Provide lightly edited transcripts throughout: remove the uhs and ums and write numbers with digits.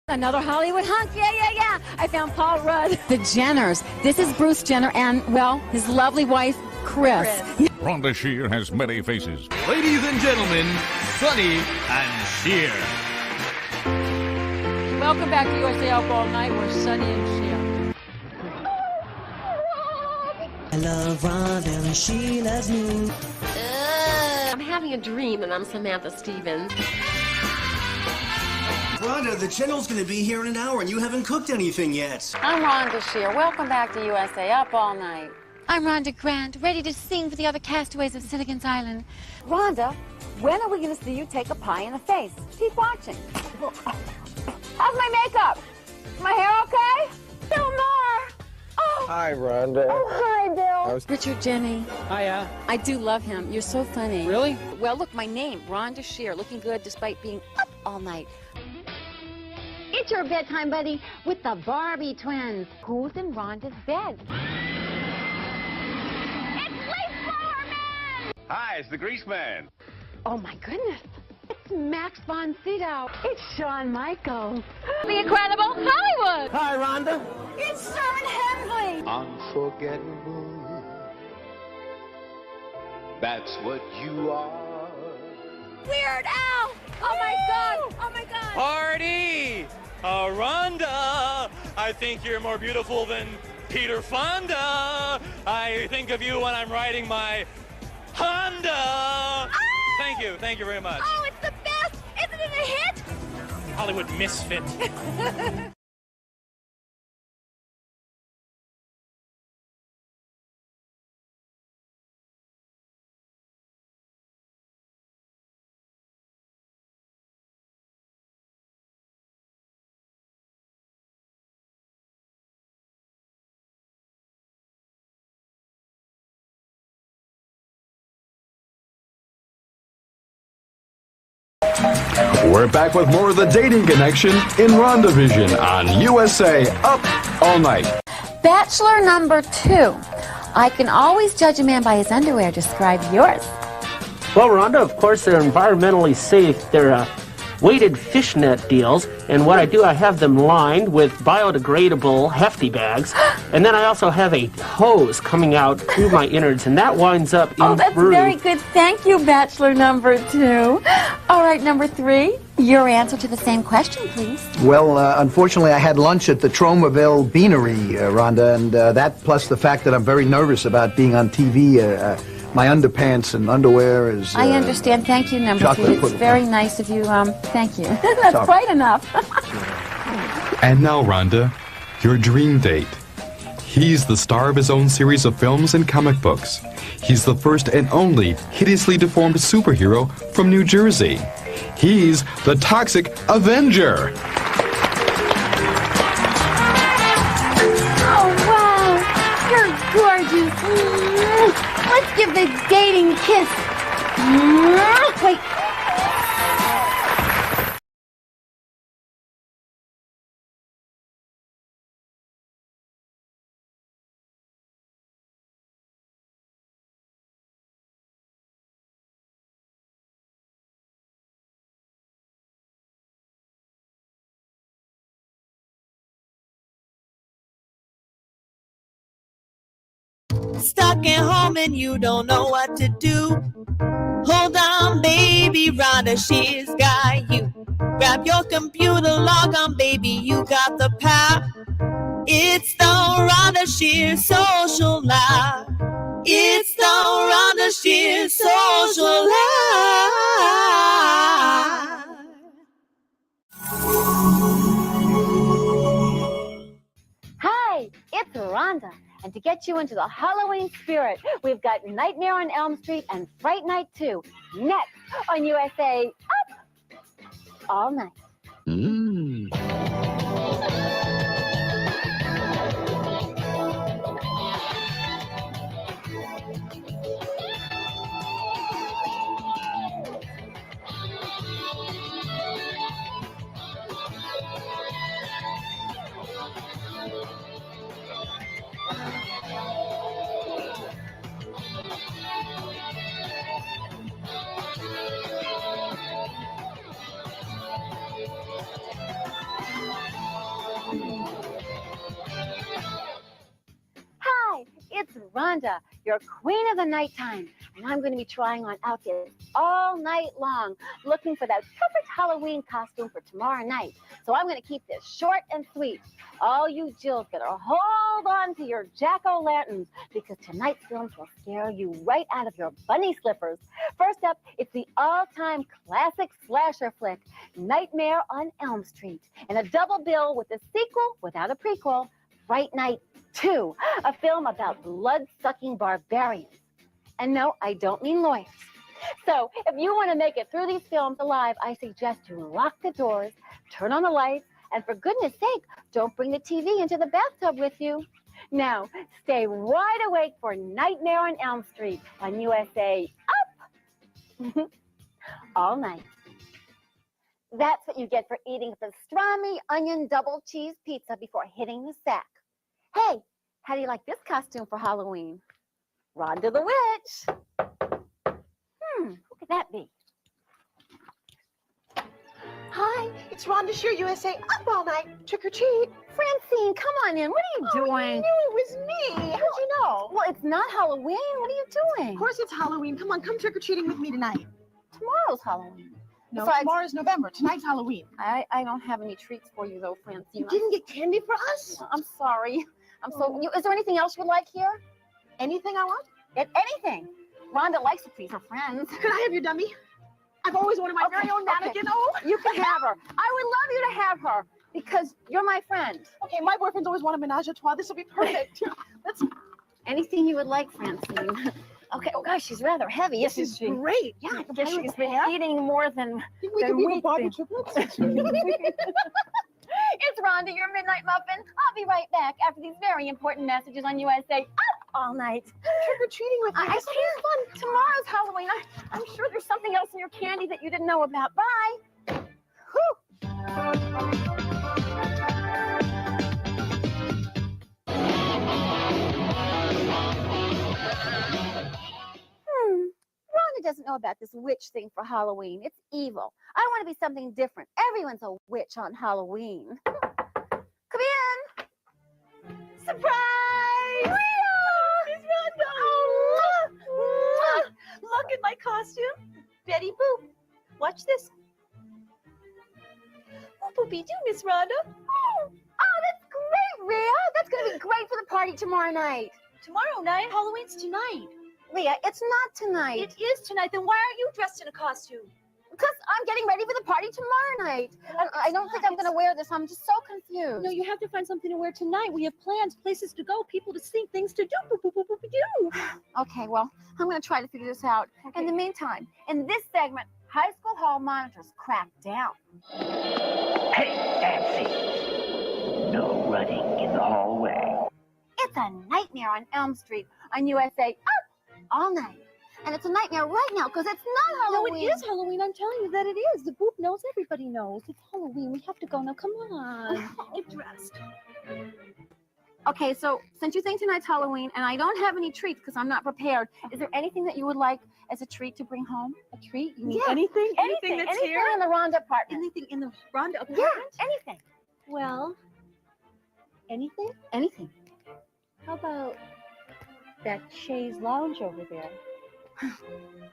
Another Hollywood hunk, yeah. I found Paul Rudd. The Jenners. This is Bruce Jenner and, well, his lovely wife, Chris. Rhonda Shear has many faces. Ladies and gentlemen, Sonny and Shear. Welcome back to USA Up All Night. We're Sonny and Shear. I love Rhonda and she loves me. I'm having a dream and I'm Samantha Stevens. Rhonda, the general's gonna be here in an hour and you haven't cooked anything yet. I'm Rhonda Shear. Welcome back to USA Up All Night. I'm Rhonda Grant, ready to sing for the other castaways of Gilligan's Island. Rhonda, when are we going to see you take a pie in the face? Keep watching. How's my makeup? My hair okay? Bill Maher. Oh. Hi, Rhonda. Oh, hi, Bill. Richard Jenny. Hiya. I do love him. You're so funny. Really? Well, look, my name, Rhonda Shear, looking good despite being up all night. It's your bedtime buddy with the Barbie twins. Who's in Rhonda's bed? Hi, it's the Grease Man. Oh, my goodness. It's Max von Sydow. It's Shawn Michaels. The Incredible Hollywood. Hi, Rhonda. It's Sharon Hensley. Unforgettable. That's what you are. Weird Al. Oh, my God. Oh, my God. Party! Rhonda, I think you're more beautiful than Peter Fonda. I think of you when I'm riding my Honda. Oh! Thank you very much. Oh, it's the best. Isn't it a hit? Hollywood misfit. We're back with more of the Dating Connection in Rhondavision on USA Up All Night. Bachelor number 2. I can always judge a man by his underwear. Describe yours. Well, Rhonda, of course, they're environmentally safe. They're weighted fishnet deals. And what I do, I have them lined with biodegradable hefty bags. And then I also have a hose coming out through my innards, and that winds up in Oh, that's through. very good. Thank you, Bachelor number 2. All right, number 3. Your answer to the same question, please. Well, unfortunately, I had lunch at the Tromaville Beanery, Rhonda, and that plus the fact that I'm very nervous about being on TV, my underpants and underwear is... I understand. Thank you, number 3. It's very nice of you. Thank you. That's quite enough. And now, Rhonda, your dream date. He's the star of his own series of films and comic books. He's the first and only hideously deformed superhero from New Jersey. He's the Toxic Avenger. Oh, wow. You're gorgeous. Let's give the dating kiss. Wait. Stuck at home and you don't know what to do. Hold on, baby, Rhonda Shear's got you. Grab your computer, log on, baby, you got the power. It's the Rhonda Shear Social Live. It's the Rhonda Shear Social Live. Hi, it's Rhonda. And to get you into the Halloween spirit, we've got Nightmare on Elm Street and Fright Night 2 next on USA Up All Night. Rhonda, your queen of the nighttime, and I'm going to be trying on outfits all night long, looking for that perfect Halloween costume for tomorrow night. So I'm going to keep this short and sweet. All you Jills better hold on to your jack-o'-lanterns, because tonight's films will scare you right out of your bunny slippers. First up, it's the all-time classic slasher flick, Nightmare on Elm Street, and a double bill with a sequel without a prequel, Fright Night 2, a film about blood-sucking barbarians. And no, I don't mean lawyers. So if you want to make it through these films alive, I suggest you lock the doors, turn on the lights, and for goodness sake, don't bring the TV into the bathtub with you. Now, stay wide awake for Nightmare on Elm Street on USA Up all night. That's what you get for eating pastrami onion double cheese pizza before hitting the sack. Hey, how do you like this costume for Halloween? Rhonda the Witch. Who could that be? Hi, it's Rhonda Shear, USA, up all night, trick or treat. Francine, come on in. What are you doing? I knew it was me. How'd you know? Well, it's not Halloween. What are you doing? Of course it's Halloween. Come on, come trick or treating with me tonight. Tomorrow's Halloween. No, Besides, tomorrow's November. Tonight's Halloween. I don't have any treats for you, though, Francine. You didn't get candy for us? I'm sorry. Is there anything else you would like here? Anything I want? Anything. Rhonda likes to please her friends. Could I have your dummy? I've always wanted my very own mannequin. Oh, you can have her. I would love you to have her because you're my friend. Okay, my boyfriend's always wanted menage a trois. This will be perfect. Let's. Anything you would like, Francine. Okay. Oh gosh, she's rather heavy, isn't This is she? great. Yeah, I I guess she's been eating more than. Think we could be the Barbie triplets? It's Rhonda, your midnight muffin. I'll be right back after these very important messages on USA Up all night. Trick or treating with me. I see fun. Tomorrow's Halloween. I'm sure there's something else in your candy that you didn't know about. Bye. Whew. Rhonda doesn't know about this witch thing for Halloween. It's evil. I want to be something different. Everyone's a witch on Halloween. Come in. Surprise! Miss Rhonda! Oh, look at my costume. Betty Boop. Watch this. Boopy do, Miss Rhonda. Oh, that's great, Rhea. That's going to be great for the party tomorrow night. Tomorrow night? Halloween's tonight. Rhea, it's not tonight. It is tonight. Then why are you dressed in a costume? Because I'm getting ready for the party tomorrow night. I don't think I'm going to wear this. I'm just so confused. No, you have to find something to wear tonight. We have plans, places to go, people to see, things to do. Boop, boop, boop, boop, do. Okay, well, I'm going to try to figure this out. Okay. In the meantime, in this segment, high school hall monitors crack down. Hey, Nancy. No running in the hallway. It's a Nightmare on Elm Street on USA Up all night. And it's a nightmare right now because it's not Halloween. No, it is Halloween. I'm telling you that it is. The Boop knows. Everybody knows. It's Halloween. We have to go now. Come on. Get dressed. Okay, so since you think tonight's Halloween and I don't have any treats because I'm not prepared, is there anything that you would like as a treat to bring home? A treat? You mean anything? Anything that's anything here? in the Rhonda apartment. Anything in the Rhonda apartment? Yeah, anything. Well, anything? Anything. How about that chaise lounge over there?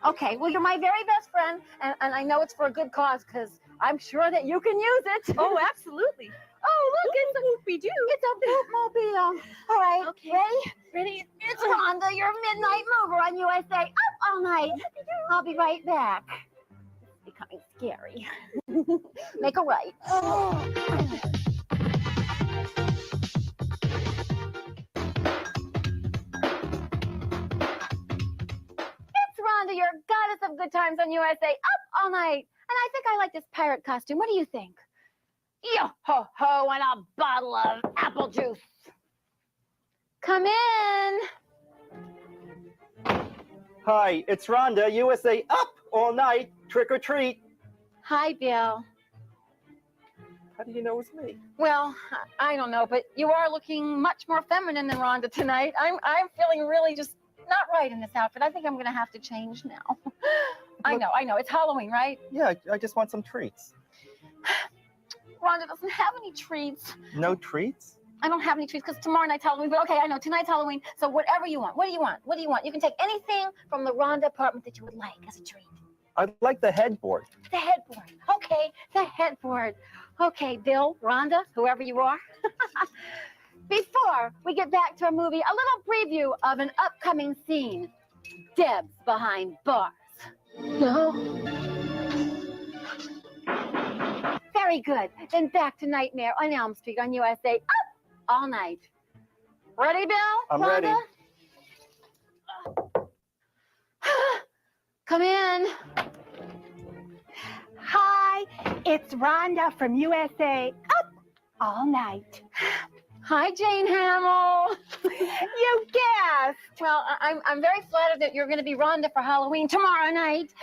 Okay, well, you're my very best friend, and I know it's for a good cause because I'm sure that you can use it. Oh, absolutely. Oh, look, it's a Boop-we-do. It's a Boop-mobile. All right, Okay. ready? It's Rhonda, your midnight mover on USA Up all night. I'll be right back. It's becoming scary. Make a right. Oh. Rhonda, your goddess of good times on USA Up all night. And I think I like this pirate costume. What do you think? Yo-ho-ho and a bottle of apple juice. Come in. Hi, it's Rhonda, USA Up all night, trick or treat. Hi, Bill. How do you know it's me? Well, I don't know, but you are looking much more feminine than Rhonda tonight. I'm feeling really just not right in this outfit. I think I'm going to have to change now. I know. It's Halloween, right? Yeah, I just want some treats. Rhonda doesn't have any treats. No treats? I don't have any treats because tomorrow night's Halloween, but okay, I know, tonight's Halloween, so whatever you want. What do you want? What do you want? You can take anything from the Rhonda apartment that you would like as a treat. I'd like the headboard. The headboard. Okay, the headboard. Okay, Bill, Rhonda, whoever you are. Before we get back to our movie, a little preview of an upcoming scene. Deb's behind bars. No. Very good. Then back to Nightmare on Elm Street on USA. Up all night. Ready, Bill? I'm Rhonda? ready. Come in. Hi, it's Rhonda from USA. Up all night. Hi, Jane Hamill. You guessed. Well, I'm very flattered that you're going to be Rhonda for Halloween tomorrow night.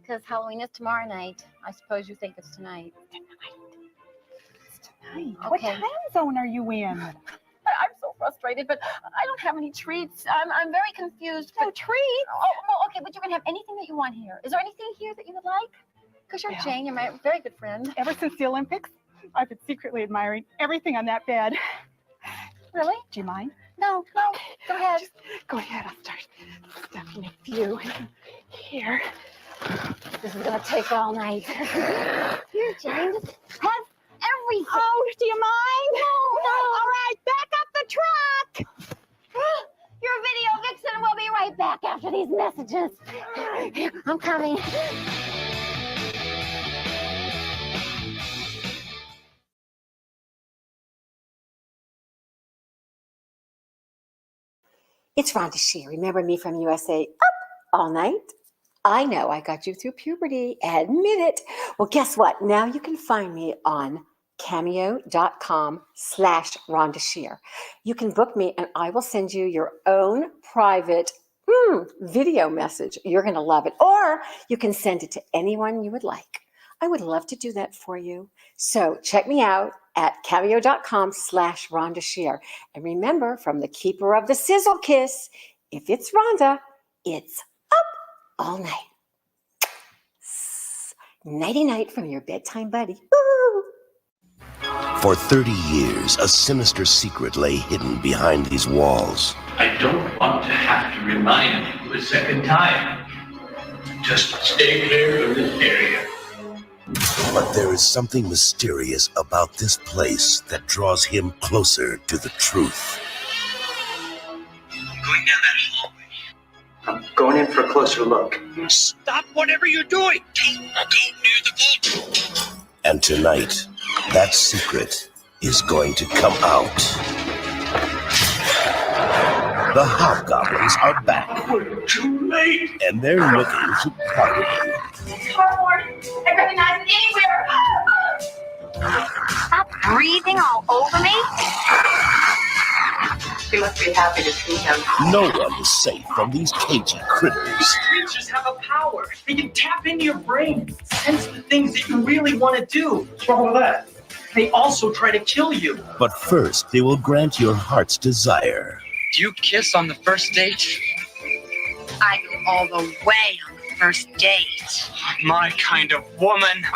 Because Halloween is tomorrow night. I suppose you think it's tonight. It's tonight. Okay. What time zone are you in? I'm so frustrated, but I don't have any treats. I'm very confused. No treats? Oh, okay, but you can have anything that you want here. Is there anything here that you would like? Because you're Jane, you're my very good friend. Ever since the Olympics, I've been secretly admiring everything on that bed. Really? Do you mind? No, go ahead. Just go ahead, I'll start stuffing a few here. This is going to take all night. Here, Jane, just have everything. Oh, do you mind? No. All right, back up the truck. Your video vixen will be right back after these messages. I'm coming. It's Rhonda Shear. Remember me from USA Up All Night? I know I got you through puberty. Admit it. Well, guess what? Now you can find me on cameo.com/Rhonda Shear. You can book me and I will send you your own private video message. You're going to love it. Or you can send it to anyone you would like. I would love to do that for you. So check me out at cameo.com/Rhonda Shear. And remember, from the keeper of the sizzle kiss, if it's Rhonda, it's up all night. Nighty-night from your bedtime buddy. Woo! For 30 years, a sinister secret lay hidden behind these walls. I don't want to have to remind you a second time. Just stay clear of this area. But there is something mysterious about this place that draws him closer to the truth. Going down that hallway. I'm going in for a closer look. Stop whatever you're doing! Don't go near the vault! And tonight, that secret is going to come out. The hobgoblins are back. We're too late! And they're looking to party. Cardboard. I recognize it anywhere. Stop breathing all over me. You must be happy to see him. No one is safe from these cagey critters. These creatures have a power. They can tap into your brain, sense the things that you really want to do. What's wrong with that? They also try to kill you. But first, they will grant your heart's desire. Do you kiss on the first date? I go all the way on the first date. My kind of woman.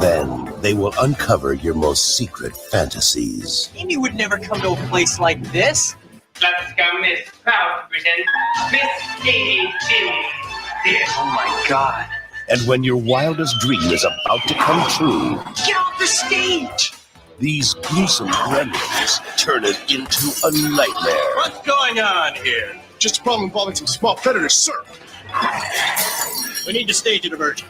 Then they will uncover your most secret fantasies. Amy would never come to a place like this. Let's go, Miss Proud to present Miss Amy Finley. Oh my God. And when your wildest dream is about to come true, Get off the stage! these gruesome gremlins turn it into a nightmare. What's going on here? Just a problem involving some small predators, sir. We need to stage a diversion.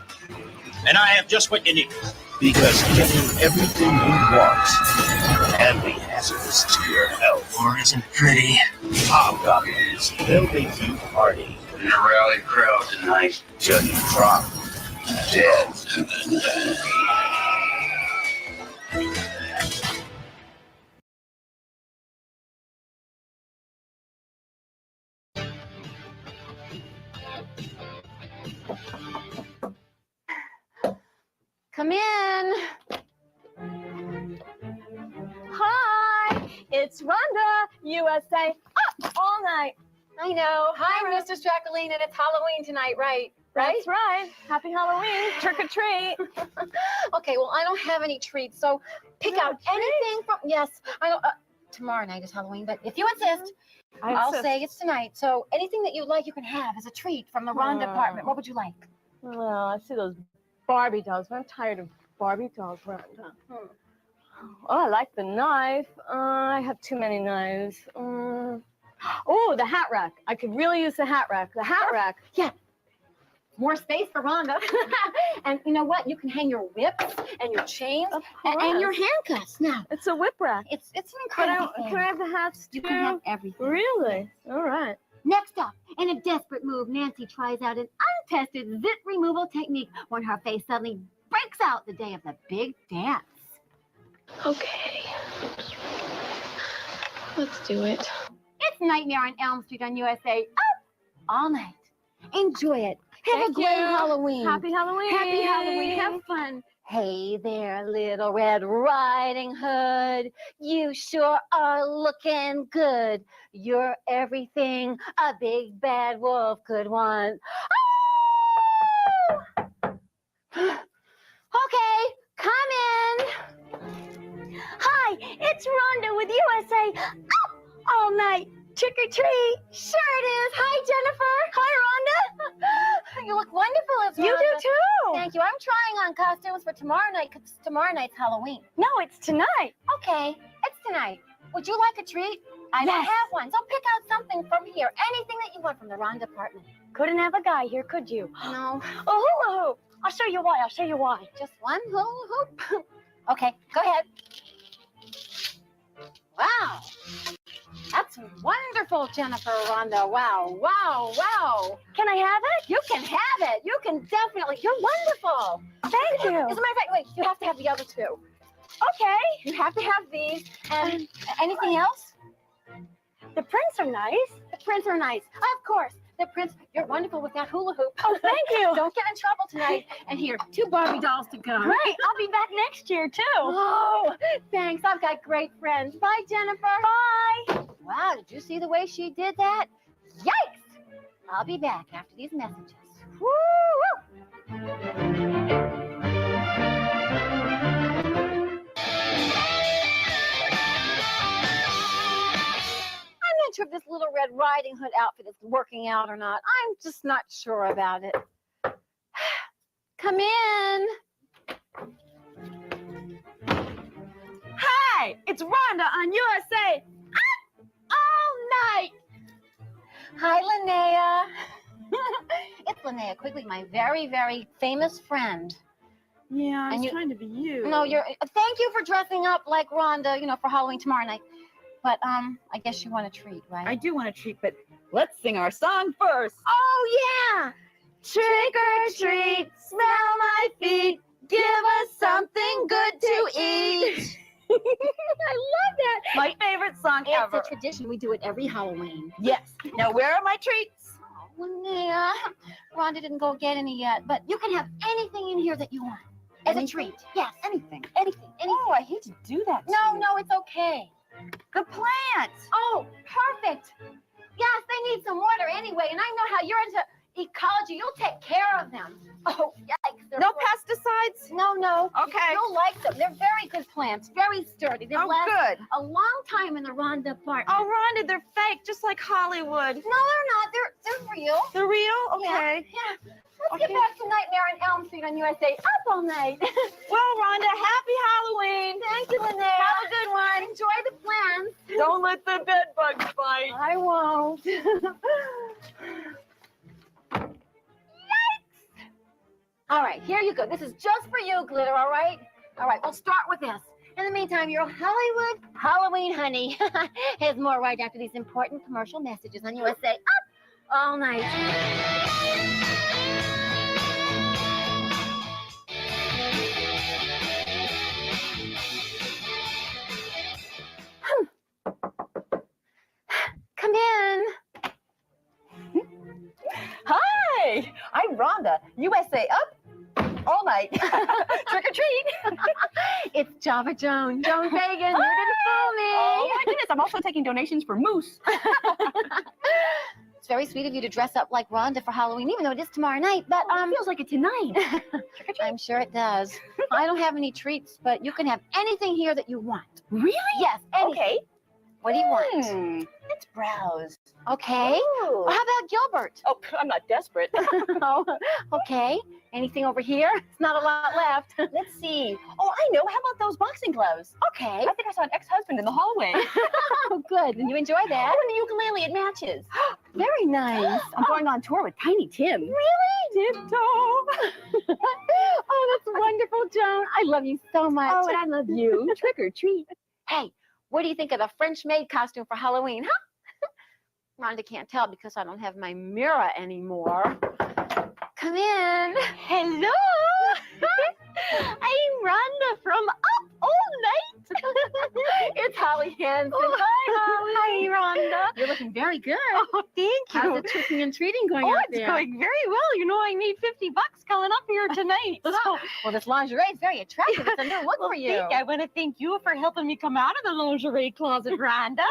And I have just what you need. Because getting everything you want can be hazardous to your health. War isn't pretty. Hobgoblins, they'll make you party. In a rally crowd tonight. Till you drop dead. Come in. Hi, it's Rhonda, USA Up All Night. I know. Hi, Mr. Strackline, and it's Halloween tonight, right? That's right. Happy Halloween. Trick or treat. Okay, well, I don't have any treats, so pick out anything from. Yes, I don't. tomorrow night is Halloween, but if you insist, I I'll insist. say it's tonight. So anything that you like, you can have as a treat from the Rhonda apartment. What would you like? Well, I see those Barbie dolls, but I'm tired of Barbie dolls, Rhonda. Oh, I like the knife. I have too many knives. Oh, the hat rack. I could really use the hat rack. The hat rack. Yeah. More space for Rhonda. And you know what? You can hang your whips and your chains and your handcuffs now. It's a whip rack. It's an incredible Can I have the hats too? You can have everything. Really? All right. Next up, in a desperate move, Nancy tries out an untested zit removal technique when her face suddenly breaks out the day of the big dance. Okay. Let's do it. It's Nightmare on Elm Street on USA. Up all night. Enjoy it. Have Thank a great you. Halloween. Happy Halloween. Happy Halloween. Have fun. Hey there, Little Red Riding Hood. You sure are looking good. You're everything a big bad wolf could want. Oh! Okay, come in. Hi, it's Rhonda with USA. Up all night. Trick or treat. Sure it is. Hi, Jennifer. Hi, Rhonda. You look wonderful as You Rhonda. do too. Thank you. I'm trying on costumes for tomorrow night because tomorrow night's Halloween. No, it's tonight. Okay, it's tonight. Would you like a treat? I don't Yes. have one, so pick out something from here. Anything that you want from the Rhonda apartment. Couldn't have a guy here, could you? No. A hula hoop. I'll show you why. I'll show you why. Just one hula hoop? Okay, go ahead. Wow. That's wonderful, Jennifer Rhonda. Wow, wow, wow. Can I have it? You can have it. You can definitely. You're wonderful. Thank you. As a matter of fact, wait, you have to have the other two. Okay. You have to have these. And anything else? The prints are nice. The prints are nice. Of course. The prints, you're wonderful with that hula hoop. Oh, thank you. Don't get in trouble tonight. And here, 2 Barbie dolls to go. Great. I'll be back next year, too. Oh, thanks. I've got great friends. Bye, Jennifer. Bye. Wow, did you see the way she did that? Yikes! I'll be back after these messages. Woo! I'm not sure if this Little Red Riding Hood outfit is working out or not. I'm just not sure about it. Come in. Hi, it's Rhonda on USA. All night. Hi, Linnea. It's Linnea Quigley, my very, very famous friend. Yeah, I was And trying to be you. No, thank you for dressing up like Rhonda, for Halloween tomorrow night. But I guess you want a treat, right? I do want a treat, but let's sing our song first. Oh yeah! Trick or treat, smell my feet, give us something good to eat. I love that. My favorite song It's ever. a tradition. We do it every Halloween. Yes. Now, where are my treats? Oh, Linnea, Rhonda didn't go get any yet, but you can have anything in here that you want as a treat. Yes, anything. Oh, I hate to do that. No, it's okay. The plants. Oh, perfect. Yes, they need some water anyway, and I know how you're into ecology. You'll take care of them. Oh, yikes. No pesticides? No. Okay. You'll like them. They're very good plants, very sturdy. They'll last good. a long time in the Rhonda apartment. Oh, Rhonda, they're fake, just like Hollywood. No, they're not. They're real. They're real? Okay. Yeah. Let's get back to Nightmare on Elm Street on USA. Up all night. Well, Rhonda, happy Halloween. Thank you, Linnea. Have a good one. Enjoy the plans. Don't let the bed bugs bite. I won't. All right, here you go. This is just for you, Glitter, all right? All right, we'll start with this. In the meantime, your Hollywood Halloween honey has more right after these important commercial messages on USA. Up all night. Come in. Hi, I'm Rhonda, USA Up all night. Trick or treat. It's Java Joan Fagan. You didn't fool me. Oh my goodness, I'm also taking donations for Moose. It's very sweet of you to dress up like Rhonda for Halloween, even though it is tomorrow night. But It feels like it tonight. I'm sure it does. I don't have any treats, but you can have anything here that you want. Really? Yes. Anything. Okay. What do you want? Let's browse. Okay. Ooh. Well, how about Gilbert? Oh, I'm not desperate. Oh, okay. Anything over here? It's not a lot left. Let's see. Oh, I know. How about those boxing gloves? Okay. I think I saw an ex-husband in the hallway. Oh, good. And you enjoy that? Oh, and the ukulele, it matches. Very nice. I'm going on tour with Tiny Tim. Really? Tiptoe. Oh, that's wonderful, Joan. I love you so much. Oh, and I love you. Trick or treat. Hey, what do you think of the French maid costume for Halloween, huh? Rhonda can't tell because I don't have my mirror anymore. Come in. Hello. I'm Rhonda from Up All Night. It's Holly Hansen. Oh, hi, Hi, Rhonda. You're looking very good. Oh, thank you. How's the tricking and treating going Oh, out it's there? going very well. You know, I made $50 coming up here tonight. Well, this lingerie is very attractive. It's a new look for you. I want to thank you for helping me come out of the lingerie closet, Rhonda.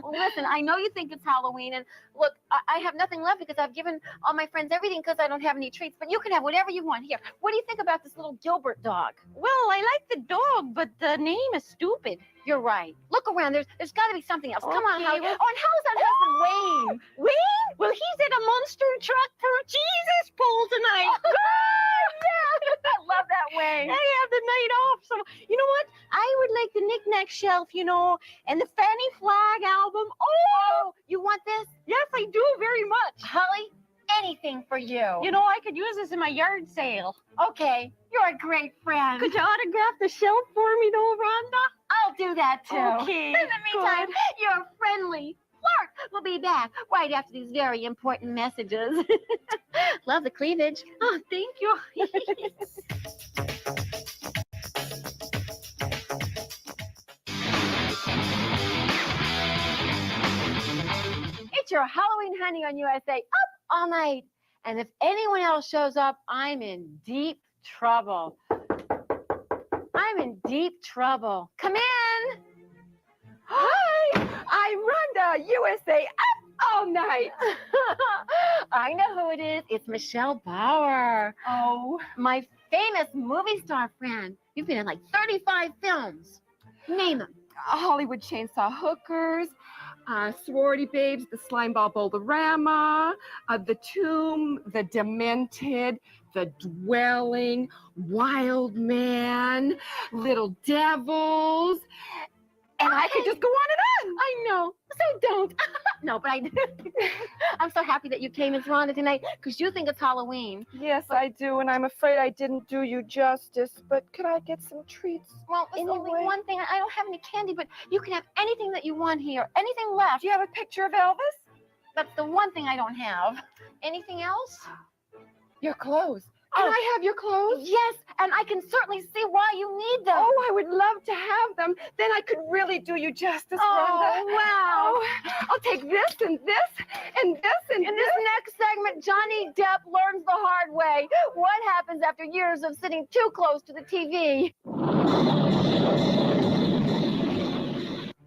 Well, listen, I know you think it's Halloween, and look, I have nothing left because I've given all my friends everything because I don't have any treats, but you can have whatever you want. Here, what do you think about this little Gilbert dog? Well, I like the dog, but the name is stupid. You're right. Look around. There's got to be something else. Come on, Okay, Holly. well- Oh, and how's that husband, Wayne? Wayne? Well, he's in a monster truck for Jesus pole tonight. Yeah, I love that Wayne. I have the night off, so you know what? I would like the knick-knack shelf, you know, and the Fanny Flag album. Oh, you want this? Yes, I do very much. Holly, anything for you. You know, I could use this in my yard sale. Okay, you're a great friend. Could you autograph the shelf for me, though, Rhonda? I'll do that too. Okay, In the meantime, good. you're friendly. Flirt. We'll be back right after these very important messages. Love the cleavage. Oh, thank you. It's your Halloween honey on USA, up all night. And if anyone else shows up, I'm in deep trouble. I'm in deep trouble. Come in. Hi, I'm Rhonda, USA, up all night. I know who it is. It's Michelle Bauer. Oh, My famous movie star friend. You've been in like 35 films. Name them. Hollywood Chainsaw Hookers, Sorority Babes, The Slimeball Boulderama, The Tomb, The Demented, The Dwelling, Wild Man, Little Devils, and I could just go on and on. I know. So don't. No, but I do. I'm so happy that you came as Rhonda tonight because you think it's Halloween. Yes, I do, and I'm afraid I didn't do you justice, but could I get some treats? Well, there's only Anyway. one thing. I don't have any candy, but you can have anything that you want here. Anything left. Do you have a picture of Elvis? That's the one thing I don't have. Anything else? Your clothes. Can I have your clothes? Yes, and I can certainly see why you need them. Oh, I would love to have them. Then I could really do you justice, Oh, Rhonda. wow. Oh, I'll take this and this and this and In this next segment, Johnny Depp learns the hard way. What happens after years of sitting too close to the TV?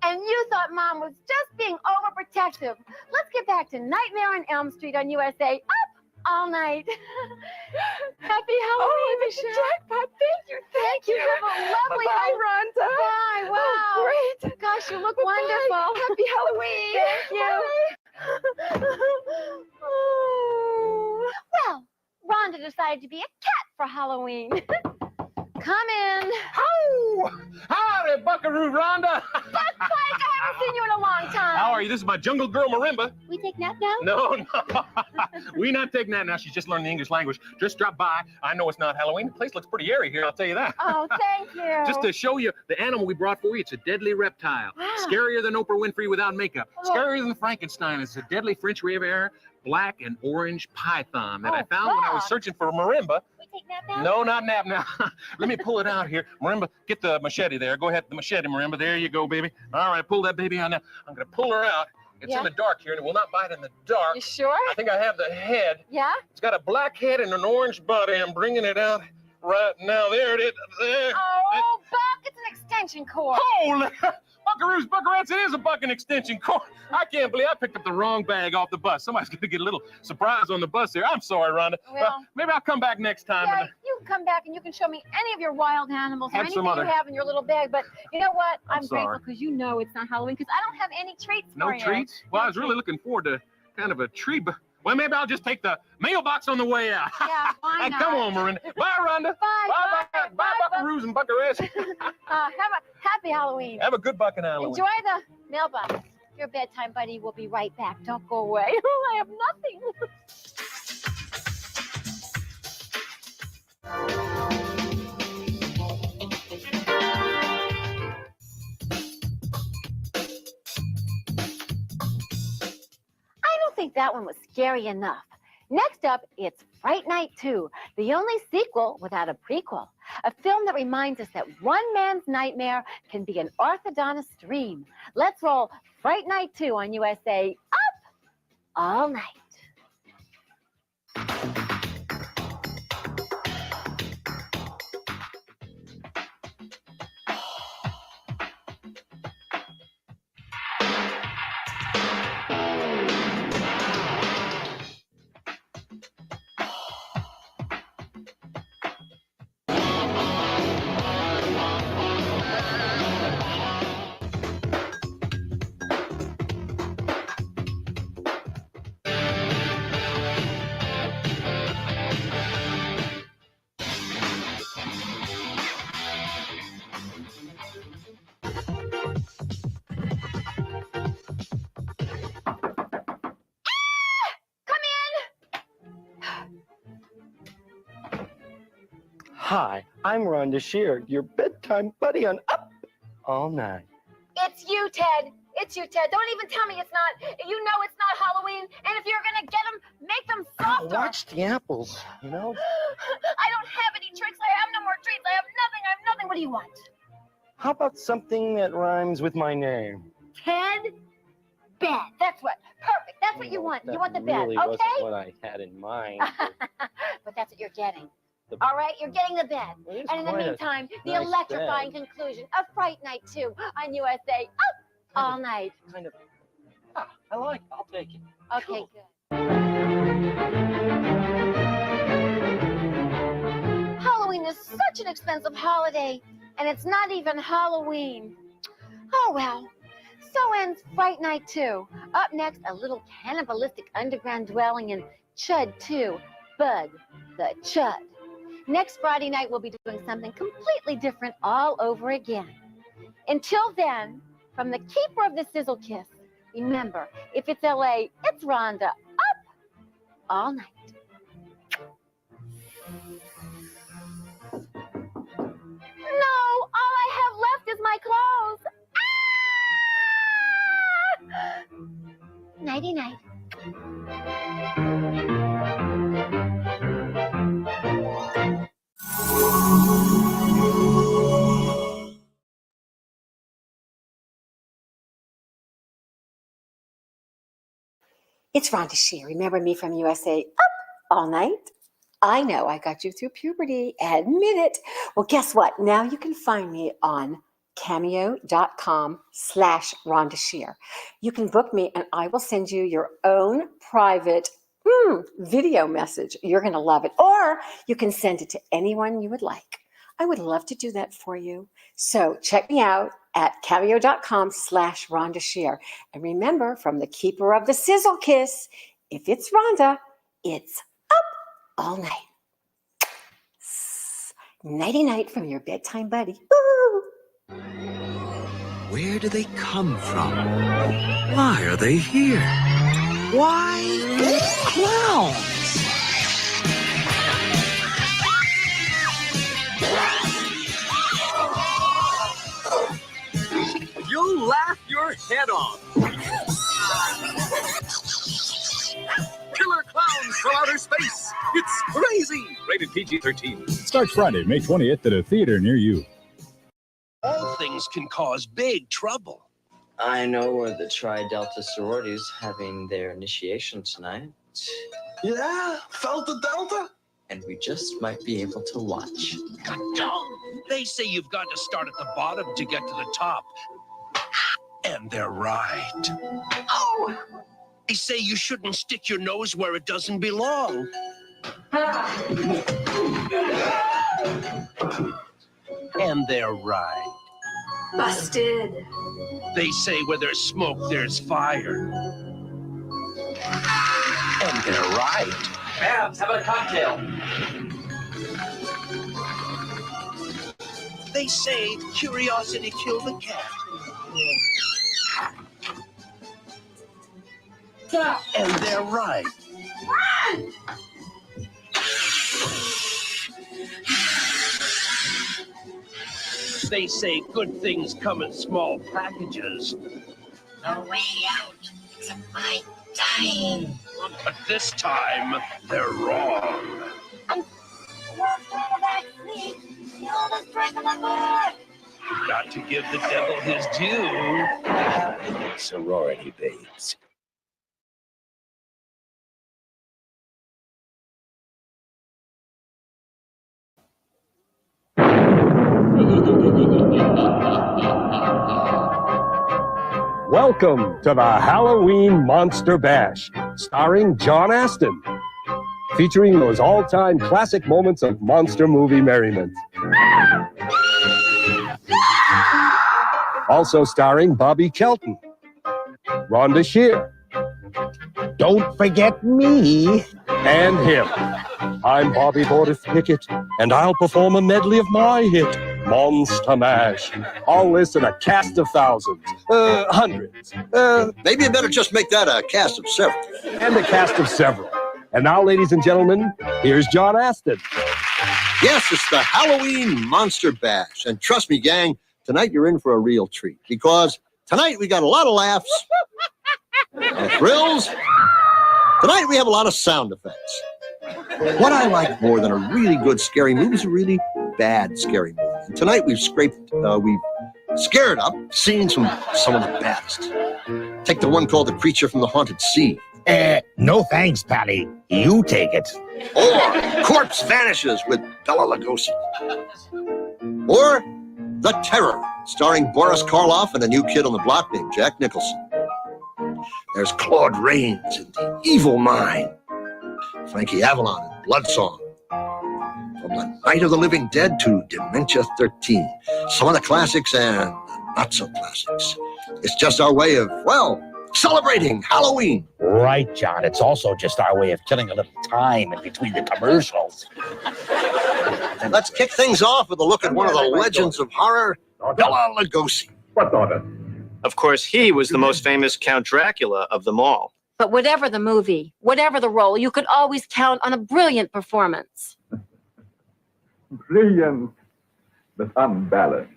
And you thought Mom was just being overprotective. Let's get back to Nightmare on Elm Street on USA. Up all night. Happy Halloween, Michelle. Jackpot. Thank you. Thank you. Have a lovely Bye, Rhonda. Bye. Wow. Oh, great. Gosh, you look Bye-bye. wonderful. Happy Halloween. Thank you. Oh. Well, Rhonda decided to be a cat for Halloween. Come in. Oh, howdy, Buckaroo Rhonda. Buck Pike, I haven't seen you in a long time. How are you? This is my jungle girl, Marimba. We take nap now? No. We not taking that now. She's just learning the English language. Just drop by. I know it's not Halloween. The place looks pretty airy here, I'll tell you that. Oh, thank you. Just to show you the animal we brought for you, it's a deadly reptile. Wow. Scarier than Oprah Winfrey without makeup. Oh. Scarier than Frankenstein. It's a deadly French Riviera black and orange python that I found when I was searching for Marimba. We take nap now? No, not nap now. Let me pull it out here. Marimba, get the machete there. Go ahead, the machete, Marimba. There you go, baby. All right, pull that baby out now. I'm going to pull her out. It's in the dark here, and it will not bite in the dark. You sure? I think I have the head. Yeah? It's got a black head and an orange body. I'm bringing it out right now. There it is. There. Oh, Buck, it's an extension cord. Holy! Buckaroos, buckarettes, it is a bucking extension cord. I can't believe I picked up the wrong bag off the bus. Somebody's going to get a little surprise on the bus here. I'm sorry, Rhonda. Well, maybe I'll come back next time. Yeah, you can come back and you can show me any of your wild animals or Have anything some other- you have in your little bag. But you know what? I'm I'm grateful sorry. because you know it's not Halloween because I don't have any treats No for you. treats? Well, I was really looking forward to kind of a treat, but well, maybe I'll just take the mailbox on the way out. Yeah, why Hey, not? come on, Miranda. Bye, Rhonda. Bye, buckaroos and buckarettes. Have a happy Halloween. Have a good bucking Halloween. Enjoy the mailbox. Your bedtime buddy will be right back. Don't go away. I have nothing. I don't think that one was scary enough. Next up, it's Fright Night 2, the only sequel without a prequel. A film that reminds us that one man's nightmare can be an orthodontist's dream. Let's roll Fright Night 2 on USA Up All Night. Hi, I'm Rhonda Shear, your bedtime buddy on Up All Night. It's you, Ted. It's you, Ted. Don't even tell me it's not. You know it's not Halloween. And if you're going to get them, make them softer. Watch the apples, you know? I don't have any tricks. I have no more treats. I have nothing. I have nothing. What do you want? How about something that rhymes with my name? Ted? Bed. That's what. Perfect. That's what you want. You want the bed, really okay? wasn't what I had in mind. But that's what you're getting. All right, you're getting the bed. is And in the quite a meantime, the nice electrifying conclusion of Fright Night 2 on USA Up All Night. Kind of. I like it. I'll take it. Okay, good. Halloween is such an expensive holiday, and it's not even Halloween. Oh, well. So ends Fright Night 2. Up next, a little cannibalistic underground dwelling in Chud 2, Bud the Chud. Next Friday night, we'll be doing something completely different all over again. Until then, from the keeper of the Sizzle Kiss, remember, if it's LA, it's Rhonda Up All Night. No, all I have left is my clothes. Ah! Nighty night. It's Rhonda Shear. Remember me from USA Up All Night? I know I got you through puberty. Admit it. Well, guess what? Now you can find me on cameo.com/Rhonda Shear. You can book me and I will send you your own private video message. You're going to love it. Or you can send it to anyone you would like. I would love to do that for you. So check me out at cameo.com/Rhonda Shear. And remember, from the keeper of the Sizzle Kiss, if it's Rhonda, it's Up All Night. Nighty night from your bedtime buddy. Ooh. Where do they come from? Why are they here? Why clowns? You'll laugh your head off. Killer clowns from outer space. It's crazy. Rated PG-13. Starts Friday, May 20th at a theater near you. All things can cause big trouble. I know where the Tri-Delta sorority's having their initiation tonight. Yeah, Delta Delta? And we just might be able to watch. They say you've got to start at the bottom to get to the top. And they're right. Oh! They say you shouldn't stick your nose where it doesn't belong. And they're right. Busted. They say where there's smoke, there's fire. And they're right. Addams, how about a cocktail? They say curiosity killed the cat. And they're right. Run! They say good things come in small packages. No way out. It's my time. But this time, they're wrong. Got to give the devil his due. Sorority babes. Welcome to the Halloween Monster Bash, starring John Astin, featuring those all-time classic moments of monster movie merriment. Also starring Bobby Kelton, Rhonda Shear. Don't forget me. And him. I'm Bobby Bordeth Pickett, and I'll perform a medley of my hit, Monster Mash. All this in a cast of thousands, hundreds. Maybe you better just make that a cast of several. And a cast of several. And now, ladies and gentlemen, here's John Astin. Yes, it's the Halloween Monster Bash. And trust me, gang, tonight you're in for a real treat. Because tonight we got a lot of laughs and thrills. Tonight we have a lot of sound effects. What I like more than a really good scary movie is a really bad scary movie. And tonight we've scared up scenes from some of the baddest. Take the one called The Creature from the Haunted Sea. No thanks, Pally. You take it. Or Corpse Vanishes with Bela Lugosi. Or The Terror, starring Boris Karloff and a new kid on the block named Jack Nicholson. There's Claude Rains in The Evil Mind. Frankie Avalon in Bloodsong. From The Night of the Living Dead to Dementia 13. Some of the classics and not so classics. It's just our way of, well, celebrating Halloween. Right, John. It's also just our way of killing a little time in between the commercials. And let's kick things off with a look at one of the legends of horror, Bela Lugosi. What daughter? Of course, he was the most famous Count Dracula of them all. But whatever the movie, whatever the role, you could always count on a brilliant performance. Brilliant, but unbalanced.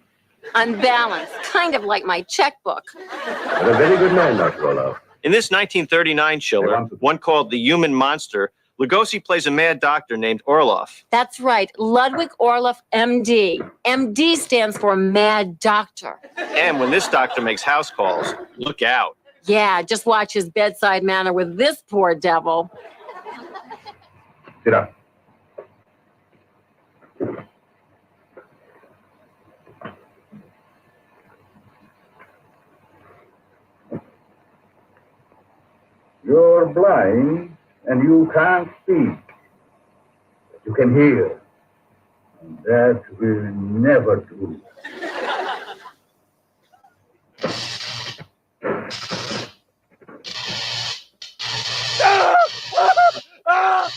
Unbalanced, kind of like my checkbook. But a very good man, Dr. Orloff. In this 1939 chiller, one called The Human Monster, Lugosi plays a mad doctor named Orloff. That's right, Ludwig Orloff, MD. MD stands for Mad Doctor. And when this doctor makes house calls, look out. Yeah, just watch his bedside manner with this poor devil. Sit up. You're blind and you can't speak. But you can hear. And that will never do.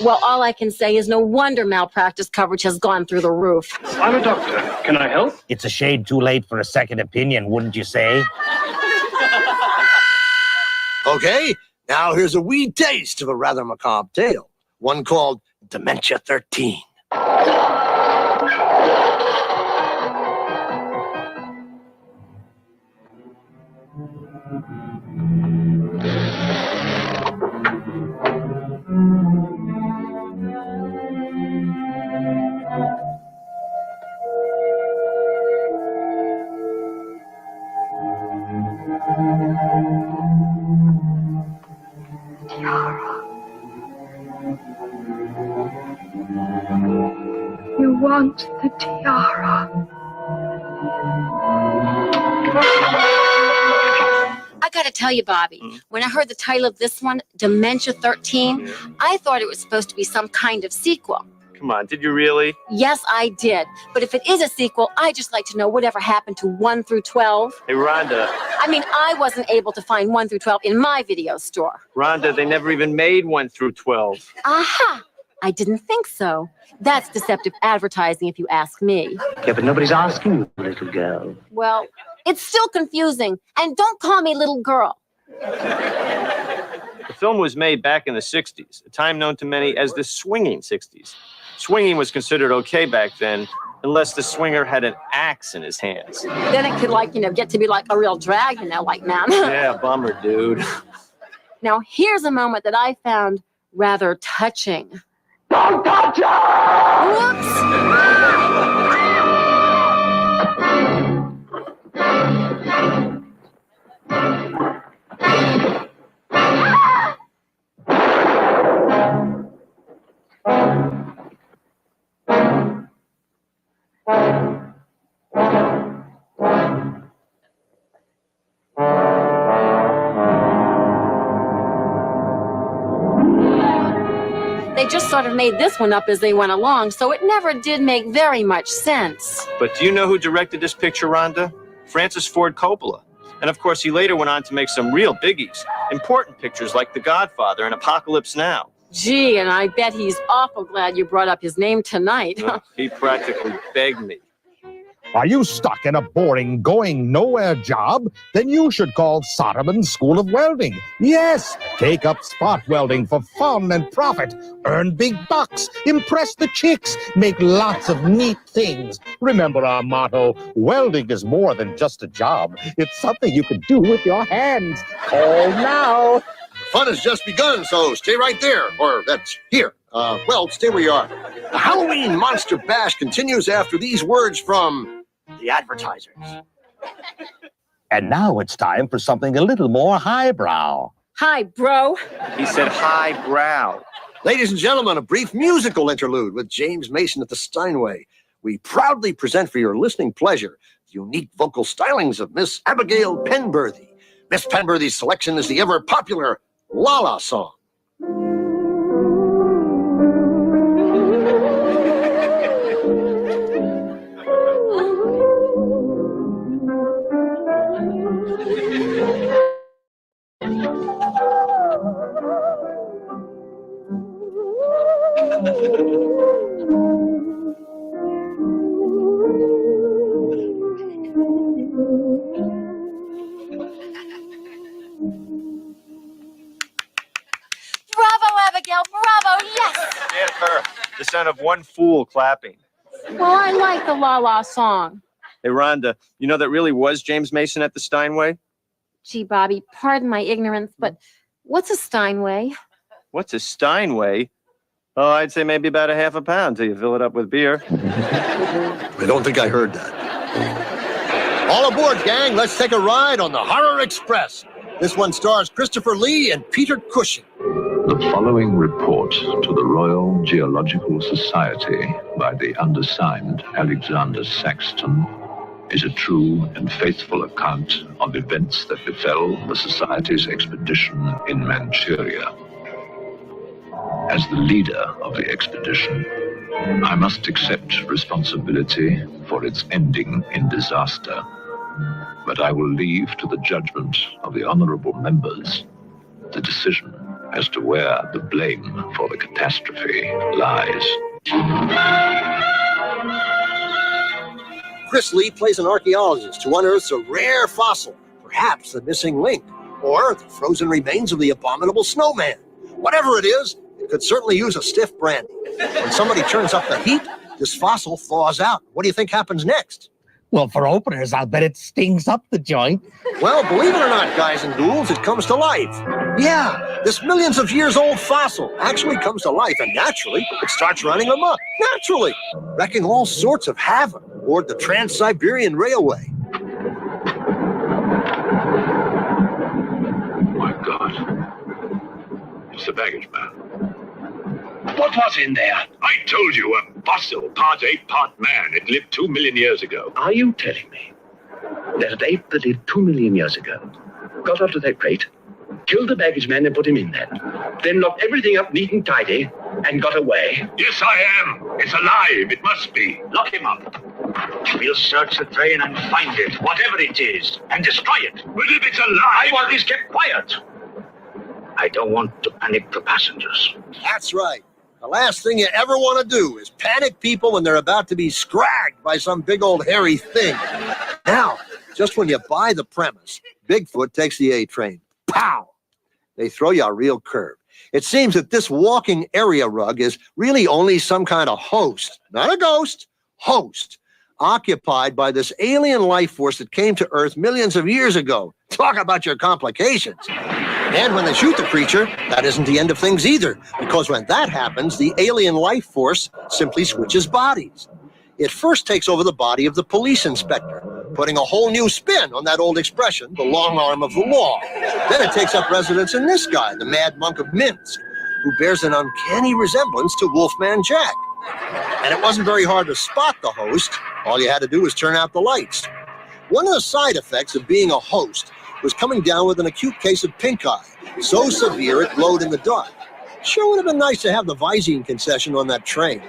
Well, all I can say is no wonder malpractice coverage has gone through the roof. I'm a doctor. Can I help? It's a shade too late for a second opinion, wouldn't you say? Okay, now here's a wee taste of a rather macabre tale. One called Dementia 13. You want the tiara. I got to tell you, Bobby, when I heard the title of this one, Dementia 13, I thought it was supposed to be some kind of sequel. Come on, did you really? Yes, I did. But if it is a sequel, I'd just like to know whatever happened to 1 through 12. Hey, Rhonda. I mean, I wasn't able to find 1 through 12 in my video store. Rhonda, they never even made 1 through 12. Aha! I didn't think so. That's deceptive advertising, if you ask me. Yeah, but nobody's asking you, little girl. Well, it's still confusing. And don't call me little girl. The film was made back in the 60s, a time known to many as the swinging 60s. Swinging was considered okay back then, unless the swinger had an axe in his hands. Then it could, get to be like a real drag, man. Yeah, bummer, dude. Now, here's a moment that I found rather touching. Don't touch her! They just sort of made this one up as they went along, so it never did make very much sense. But do you know who directed this picture, Rhonda? Francis Ford Coppola. And of course, he later went on to make some real biggies, important pictures like The Godfather and Apocalypse Now. Gee, and I bet he's awful glad you brought up his name tonight. He practically begged me. Are you stuck in a boring, going-nowhere job? Then you should call Soderman School of Welding. Yes, take up spot welding for fun and profit. Earn big bucks, impress the chicks, make lots of neat things. Remember our motto, welding is more than just a job. It's something you can do with your hands. Call now. Fun has just begun, so stay right there. Or that's here. Stay where you are. The Halloween Monster Bash continues after these words from the advertisers. And now it's time for something a little more highbrow. Hi, bro. He said highbrow. Ladies and gentlemen, a brief musical interlude with James Mason at the Steinway. We proudly present for your listening pleasure the unique vocal stylings of Miss Abigail Penberthy. Miss Penberthy's selection is the ever-popular La La song. Bravo, Abigail, bravo, yes! Yeah, her. The sound of one fool clapping. Well, I like the La La song. Hey, Rhonda, you know that really was James Mason at the Steinway? Gee, Bobby, pardon my ignorance, but what's a Steinway? What's a Steinway? Oh, I'd say maybe about a half a pound till you fill it up with beer. I don't think I heard that. All aboard, gang. Let's take a ride on the Horror Express. This one stars Christopher Lee and Peter Cushing. The following report to the Royal Geological Society by the undersigned Alexander Saxton is a true and faithful account of events that befell the Society's expedition in Manchuria. As the leader of the expedition, I must accept responsibility for its ending in disaster, but I will leave to the judgment of the honorable members the decision as to where the blame for the catastrophe lies. Chris Lee plays an archaeologist who unearths a rare fossil, perhaps the missing link, or the frozen remains of the abominable snowman. Whatever it is, it could certainly use a stiff brandy. When somebody turns up the heat, this fossil thaws out. What do you think happens next? Well, for openers, I'll bet it stings up the joint. Well, believe it or not, guys and ghouls, it comes to life. Yeah, this millions of years old fossil actually comes to life, and naturally, it starts running amok. Naturally, wrecking all sorts of havoc aboard the Trans-Siberian Railway. My God. It's the baggage man. What was in there? I told you, a fossil, part ape, part man. It lived 2 million years ago. Are you telling me there's an ape that lived 2 million years ago got onto that crate, killed the baggage man and put him in there. Then locked everything up neat and tidy and got away. Yes, I am. It's alive. It must be. Lock him up. We'll search the train and find it, whatever it is, and destroy it. But if it's alive... I want this kept quiet. I don't want to panic the passengers. That's right. The last thing you ever want to do is panic people when they're about to be scragged by some big old hairy thing. Now, just when you buy the premise, Bigfoot takes the A train. Pow! They throw you a real curve. It seems that this walking area rug is really only some kind of host, not a ghost, host, occupied by this alien life force that came to Earth millions of years ago. Talk about your complications. And when they shoot the creature, that isn't the end of things either, because when that happens, the alien life force simply switches bodies. It first takes over the body of the police inspector, putting a whole new spin on that old expression, the long arm of the law. Then it takes up residence in this guy, the Mad Monk of Minsk, who bears an uncanny resemblance to Wolfman Jack. And it wasn't very hard to spot the host. All you had to do was turn out the lights. One of the side effects of being a host was coming down with an acute case of pink eye, so severe it glowed in the dark. Sure would have been nice to have the Visine concession on that train.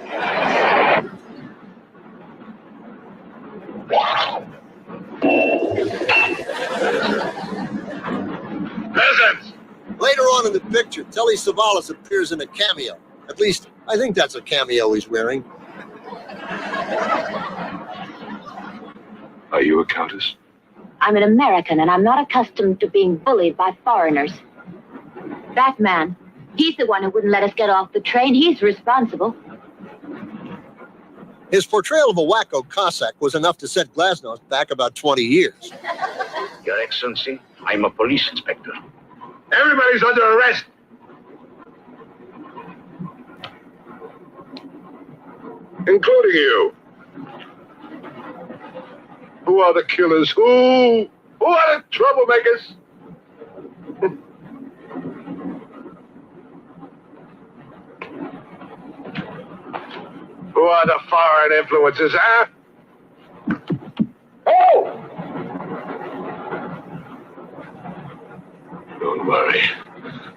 Peasants! Later on in the picture, Telly Savalas appears in a cameo. At least, I think that's a cameo he's wearing. Are you a countess? I'm an American, and I'm not accustomed to being bullied by foreigners. That man, he's the one who wouldn't let us get off the train. He's responsible. His portrayal of a wacko Cossack was enough to set Glasnost back about 20 years. Your Excellency, I'm a police inspector. Everybody's under arrest. Including you. Who are the killers? Who are the troublemakers? Who are the foreign influences, huh? Oh! Don't worry.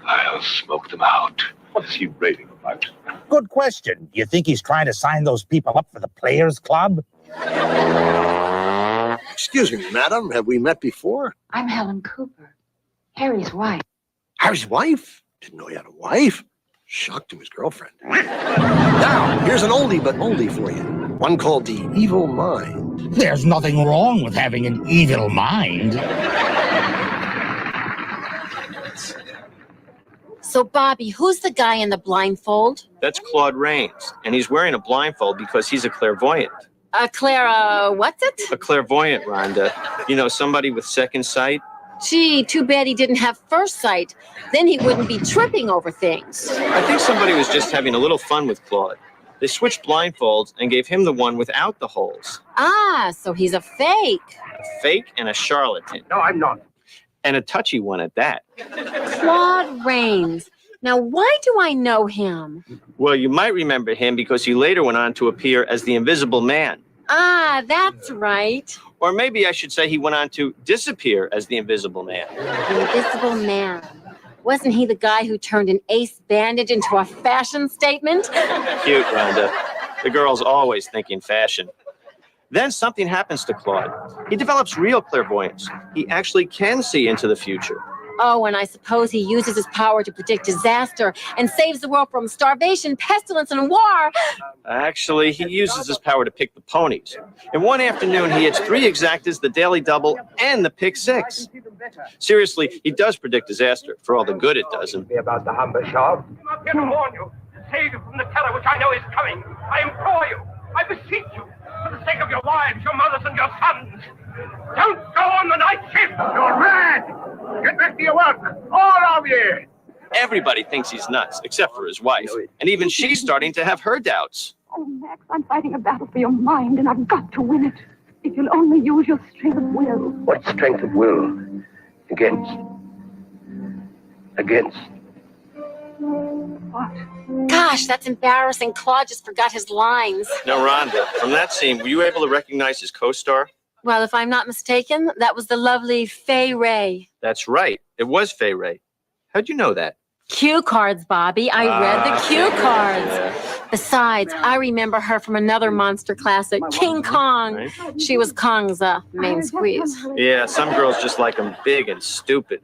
I'll smoke them out. What's he raving about? Good question. You think he's trying to sign those people up for the Players Club? Excuse me, madam, have we met before? I'm Helen Cooper, Harry's wife. Harry's wife? Didn't know he had a wife. Shocked to his girlfriend. Now, here's an oldie but oldie for you. One called The Evil Mind. There's nothing wrong with having an evil mind. So, Bobby, who's the guy in the blindfold? That's Claude Rains, and he's wearing a blindfold because he's a clairvoyant. Clara, what's it? A clairvoyant, Rhonda. You know, somebody with second sight. Gee, too bad he didn't have first sight. Then he wouldn't be tripping over things. I think somebody was just having a little fun with Claude. They switched blindfolds and gave him the one without the holes. Ah, so he's a fake. A fake and a charlatan. No, I'm not. And a touchy one at that. Claude Rains. Now, why do I know him? Well, you might remember him because he later went on to appear as the Invisible Man. Ah, that's right. Or maybe I should say he went on to disappear as the Invisible Man. The Invisible Man. Wasn't he the guy who turned an ace bandage into a fashion statement? Cute, Rhonda. The girl's always thinking fashion. Then something happens to Claude. He develops real clairvoyance. He actually can see into the future. Oh, and I suppose he uses his power to predict disaster and saves the world from starvation, pestilence, and war. Actually, he uses his power to pick the ponies. In one afternoon, he hits 3 exactas, the daily double, and the pick 6. Seriously, he does predict disaster for all the good it does him. About the Humber shop. I'm here to warn you, to save you from the terror which I know is coming. I implore you, I beseech you, for the sake of your wives, your mothers, and your sons. Don't go on the night shift! You're mad! Get back to your work, all of you! Everybody thinks he's nuts, except for his wife. And even she's starting to have her doubts. Oh, Max, I'm fighting a battle for your mind, and I've got to win it. If you'll only use your strength of will. What strength of will? Against? What? Gosh, that's embarrassing. Claude just forgot his lines. Now, Rhonda, from that scene, were you able to recognize his co-star? Well, if I'm not mistaken, that was the lovely Fay Ray. That's right. It was Fay Ray. How'd you know that? Cue cards, Bobby. I read the cue cards. Yeah. Besides, I remember her from another monster classic, King Kong. Right. She was Kong's main squeeze. Yeah, some girls just like them big and stupid.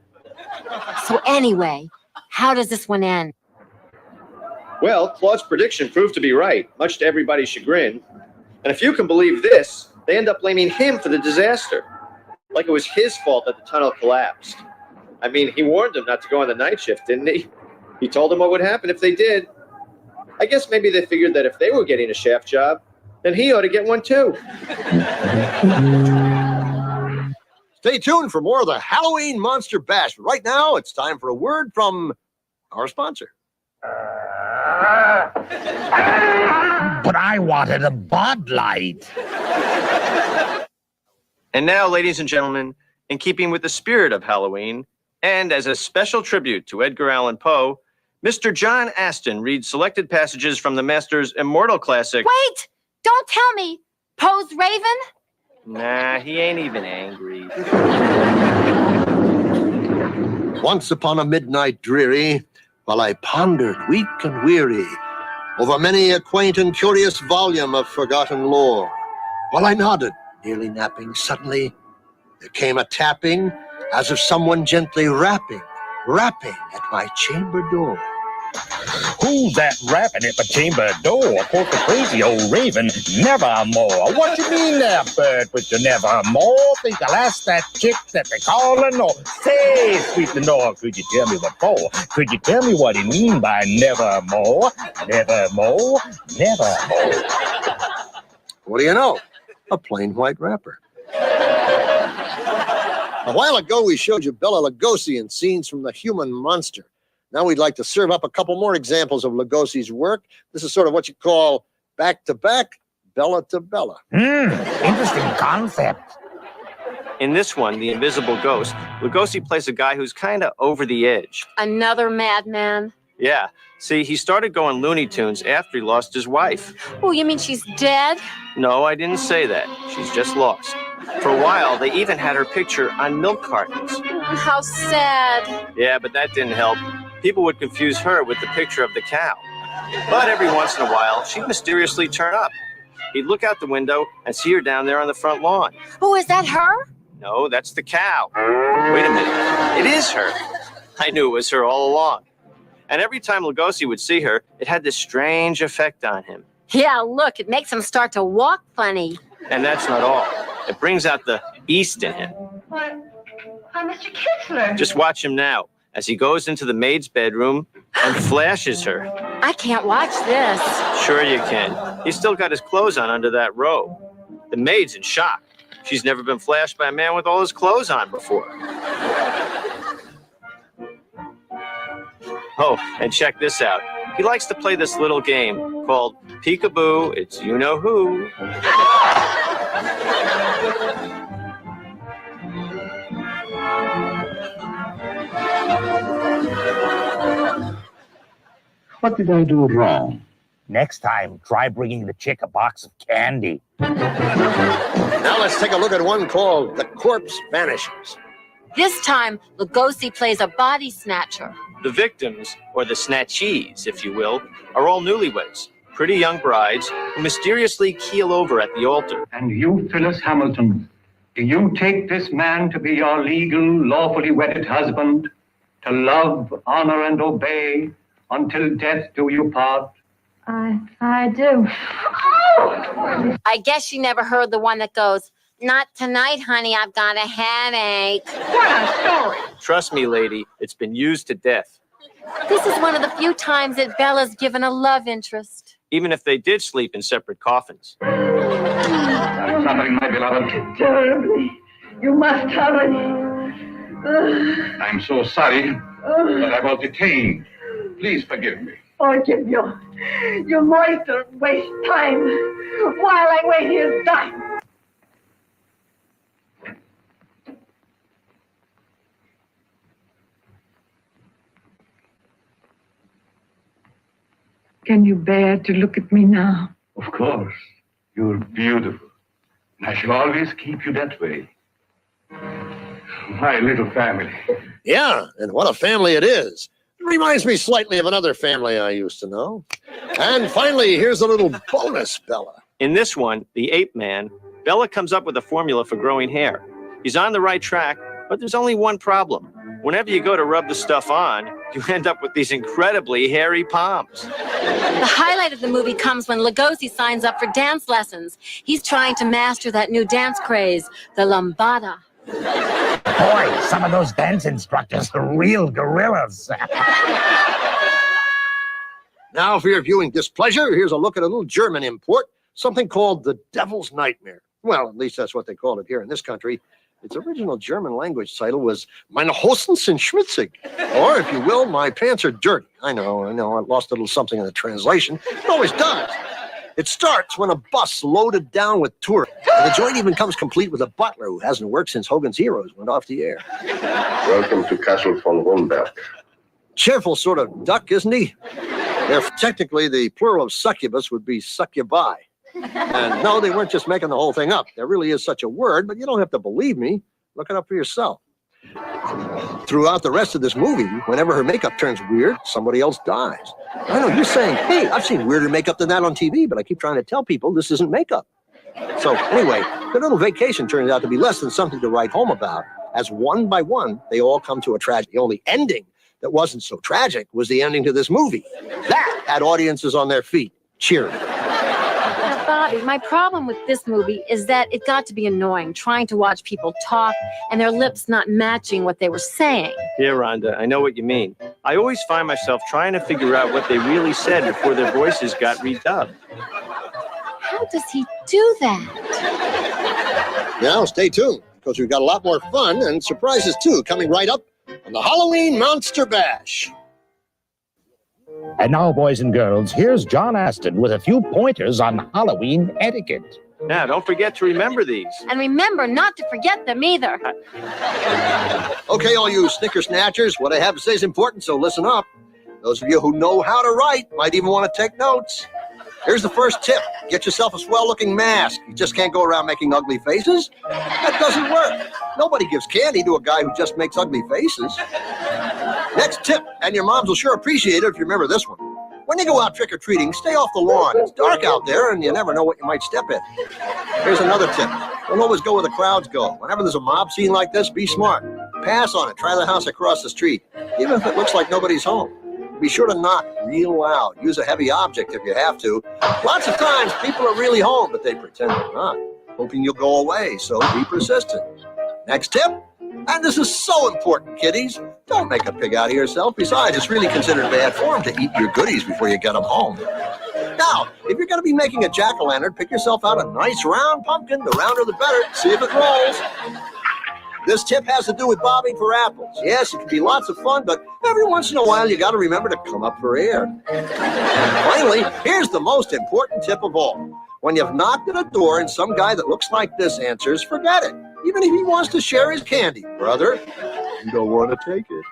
So anyway, how does this one end? Well, Claude's prediction proved to be right, much to everybody's chagrin. And if you can believe this, they end up blaming him for the disaster. Like it was his fault that the tunnel collapsed. I mean, he warned them not to go on the night shift, didn't he? He told them what would happen if they did. I guess maybe they figured that if they were getting a shaft job, then he ought to get one too. Stay tuned for more of the Halloween Monster Bash. Right now, it's time for a word from our sponsor. But I wanted a Bud Light. And now, ladies and gentlemen, in keeping with the spirit of Halloween, and as a special tribute to Edgar Allan Poe, Mr. John Astin reads selected passages from the Master's immortal classic. Wait! Don't tell me! Poe's Raven? Nah, he ain't even angry. Once upon a midnight dreary, while I pondered, weak and weary, over many a quaint and curious volume of forgotten lore, while I nodded, nearly napping, suddenly there came a tapping, as of someone gently rapping at my chamber door. Who's that rapping at my chamber door? Quoth the crazy old raven, nevermore. What you mean there, bird, with your nevermore? Think I'll ask that chick that they call Lenore. Say, sweet Lenore, could you tell me what for? Could you tell me what you mean by nevermore? Nevermore, nevermore. What do you know? A plain white rapper. A while ago, we showed you Bela Lugosi in scenes from The Human Monster. Now we'd like to serve up a couple more examples of Lugosi's work. This is sort of what you call back-to-back, Bella to Bella. Interesting concept. In this one, The Invisible Ghost, Lugosi plays a guy who's kind of over the edge. Another madman. Yeah. See, he started going Looney Tunes after he lost his wife. Oh, you mean she's dead? No, I didn't say that. She's just lost. For a while, they even had her picture on milk cartons. How sad. Yeah, but that didn't help. People would confuse her with the picture of the cow. But every once in a while, she'd mysteriously turn up. He'd look out the window and see her down there on the front lawn. Oh, is that her? No, that's the cow. Wait a minute. It is her. I knew it was her all along. And every time Lugosi would see her, it had this strange effect on him. Yeah, look, it makes him start to walk funny. And that's not all. It brings out the beast in him. Why, Mr. Kitzler. Just watch him now as he goes into the maid's bedroom and flashes her. I can't watch this. Sure you can. He's still got his clothes on under that robe. The maid's in shock. She's never been flashed by a man with all his clothes on before. Oh, and check this out. He likes to play this little game called Peekaboo, It's You Know Who. What did I do wrong? Next time, try bringing the chick a box of candy. Now let's take a look at one called The Corpse Vanishes. This time, Lugosi plays a body snatcher. The victims, or the snatchees, if you will, are all newlyweds, pretty young brides who mysteriously keel over at the altar. And you, Phyllis Hamilton, do you take this man to be your legal, lawfully wedded husband, to love, honor, and obey, until death do you part? I do. I guess you never heard the one that goes, "Not tonight, honey, I've got a headache." What a story. Trust me, lady, it's been used to death. This is one of the few times that Bella's given a love interest. Even if they did sleep in separate coffins. I'm suffering, my beloved. Terribly. You must hurry. I'm so sorry that I was detained. Please forgive me. Forgive you. You moister waste time while I wait here dying. Can you bear to look at me now? Of course. You're beautiful. I shall always keep you that way. My little family. Yeah, and what a family it is. It reminds me slightly of another family I used to know. And finally, here's a little bonus, Bella. In this one, The Ape Man, Bella comes up with a formula for growing hair. He's on the right track, but there's only one problem. Whenever you go to rub the stuff on, you end up with these incredibly hairy palms. The highlight of the movie comes when Lugosi signs up for dance lessons. He's trying to master that new dance craze, the lambada. Boy, some of those dance instructors are real gorillas. Now, for your viewing displeasure, here's a look at a little German import, something called The Devil's Nightmare. Well, at least that's what they called it here in this country. Its original German language title was Meine Hosen sind schmutzig, or, if you will, My Pants Are Dirty. I know, I lost a little something in the translation. It always does. It starts when a bus loaded down with tourists. And the joint even comes complete with a butler who hasn't worked since Hogan's Heroes went off the air. Welcome to Castle von Rumberg. Cheerful sort of duck, isn't he? If technically the plural of succubus would be succubi. And no, they weren't just making the whole thing up. There really is such a word, but you don't have to believe me. Look it up for yourself. Throughout the rest of this movie, whenever her makeup turns weird, somebody else dies. I know, you're saying, hey, I've seen weirder makeup than that on TV, but I keep trying to tell people this isn't makeup. So anyway, their little vacation turns out to be less than something to write home about, as one by one, they all come to a tragedy. The only ending that wasn't so tragic was the ending to this movie. That had audiences on their feet, cheering. Now, Bobby, my problem with this movie is that it got to be annoying, trying to watch people talk and their lips not matching what they were saying. Yeah, Rhonda, I know what you mean. I always find myself trying to figure out what they really said before their voices got redubbed. How does he do that? Now, stay tuned, because we've got a lot more fun and surprises, too, coming right up on the Halloween Monster Bash. And now, boys and girls, here's John Astin with a few pointers on Halloween etiquette. Now, don't forget to remember these. And remember not to forget them either. Okay, all you snicker snatchers, what I have to say is important, so listen up. Those of you who know how to write might even want to take notes. Here's the first tip. Get yourself a swell-looking mask. You just can't go around making ugly faces. That doesn't work. Nobody gives candy to a guy who just makes ugly faces. Next tip, and your moms will sure appreciate it if you remember this one. When you go out trick-or-treating, stay off the lawn. It's dark out there, and you never know what you might step in. Here's another tip. Don't always go where the crowds go. Whenever there's a mob scene like this, be smart. Pass on it. Try the house across the street, even if it looks like nobody's home. Be sure to knock real loud. Use a heavy object if you have to. Lots of times, people are really home, but they pretend they're not, hoping you'll go away, so be persistent. Next tip, and this is so important, kiddies, don't make a pig out of yourself. Besides, it's really considered bad form to eat your goodies before you get them home. Now, if you're going to be making a jack-o'-lantern, pick yourself out a nice round pumpkin. The rounder the better. See if it rolls. This tip has to do with bobbing for apples. Yes, it can be lots of fun, but every once in a while, you got to remember to come up for air. Finally, here's the most important tip of all. When you've knocked at a door and some guy that looks like this answers, forget it. Even if he wants to share his candy, brother, you don't want to take it.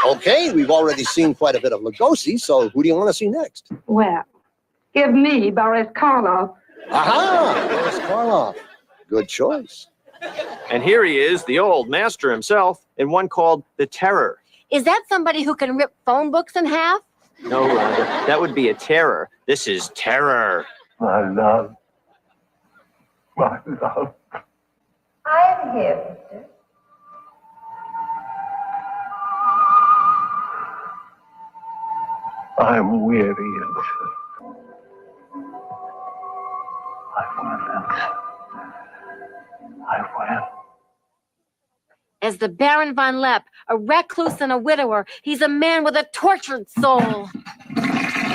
Okay, we've already seen quite a bit of Lugosi, so who do you want to see next? Well, give me Boris Karloff. Aha! Boris Karloff. Good choice. And here he is, the old master himself, in one called The Terror. Is that somebody who can rip phone books in half? No, Rhonda, that would be a terror. This is terror. My love. My love. I'm here, mister. I'm weary, Elsa. I will. As the Baron von Lepp, a recluse and a widower, he's a man with a tortured soul.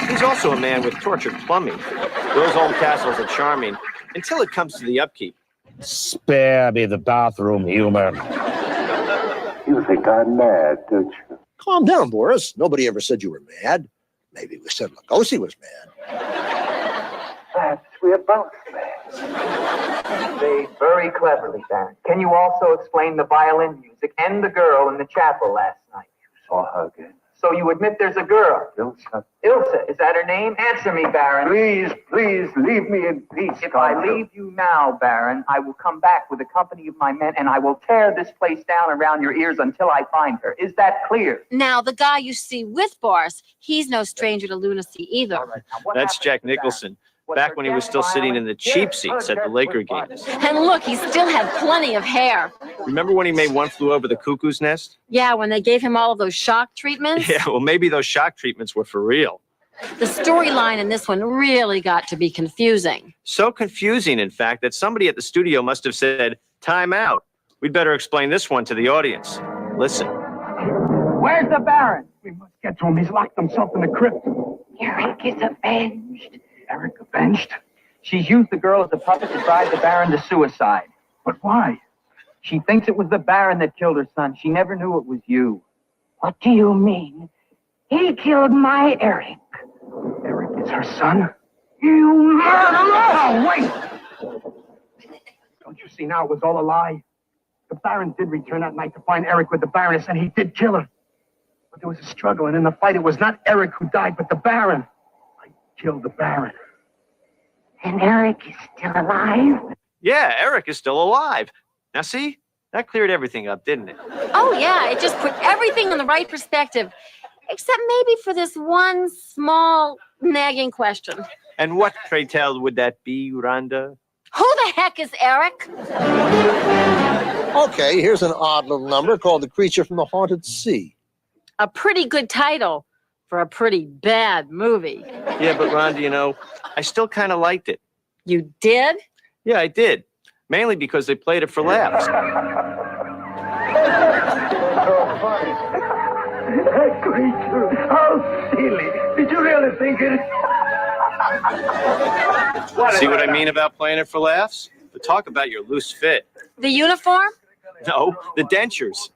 He's also a man with tortured plumbing. Those old castles are charming until it comes to the upkeep. Spare me the bathroom humor. You think I'm mad, don't you? Calm down, Boris. Nobody ever said you were mad. Maybe we said Lugosi was mad. Perhaps we're both mad. They very cleverly, Baron. Can you also explain the violin music and the girl in the chapel last night? You saw her again. So you admit there's a girl? Ilsa. Ilsa, is that her name? Answer me, Baron. Please, leave me in peace. If I leave you now, Baron, I will come back with a company of my men and I will tear this place down around your ears until I find her. Is that clear? Now, the guy you see with Boris, he's no stranger to lunacy either. That's Jack Nicholson, back when he was still sitting in the cheap seats at the Laker games. And look, he still had plenty of hair. Remember when he made One Flew Over the Cuckoo's Nest? Yeah, when they gave him all of those shock treatments. Yeah, well, maybe those shock treatments were for real. The storyline in this one really got to be confusing. So confusing, in fact, that somebody at the studio must have said, "Time out. We'd better explain this one to the audience. Listen." Where's the Baron? We must get to him. He's locked himself in the crypt. Eric is avenged. Eric avenged? She's used the girl as a puppet to drive the Baron to suicide. But why? She thinks it was the Baron that killed her son. She never knew it was you. What do you mean? He killed my Eric. Eric is her son? You murderer! Oh, wait! Don't you see now it was all a lie? The Baron did return that night to find Eric with the Baroness, and he did kill her. But there was a struggle, and in the fight, it was not Eric who died, but the Baron. I killed the Baron. And Eric is still alive? Yeah, Eric is still alive. Now, see? That cleared everything up, didn't it? Oh, yeah, it just put everything in the right perspective. Except maybe for this one small nagging question. And what, pray tell, would that be, Rhonda? Who the heck is Eric? Okay, here's an odd little number called The Creature from the Haunted Sea. A pretty good title for a pretty bad movie. Yeah, but Rhonda, you know, I still kind of liked it. You did? Yeah, I did. Mainly because they played it for laughs. That creature, how silly. Did you really think it? See what I mean about playing it for laughs? But talk about your loose fit. The uniform? No, the dentures.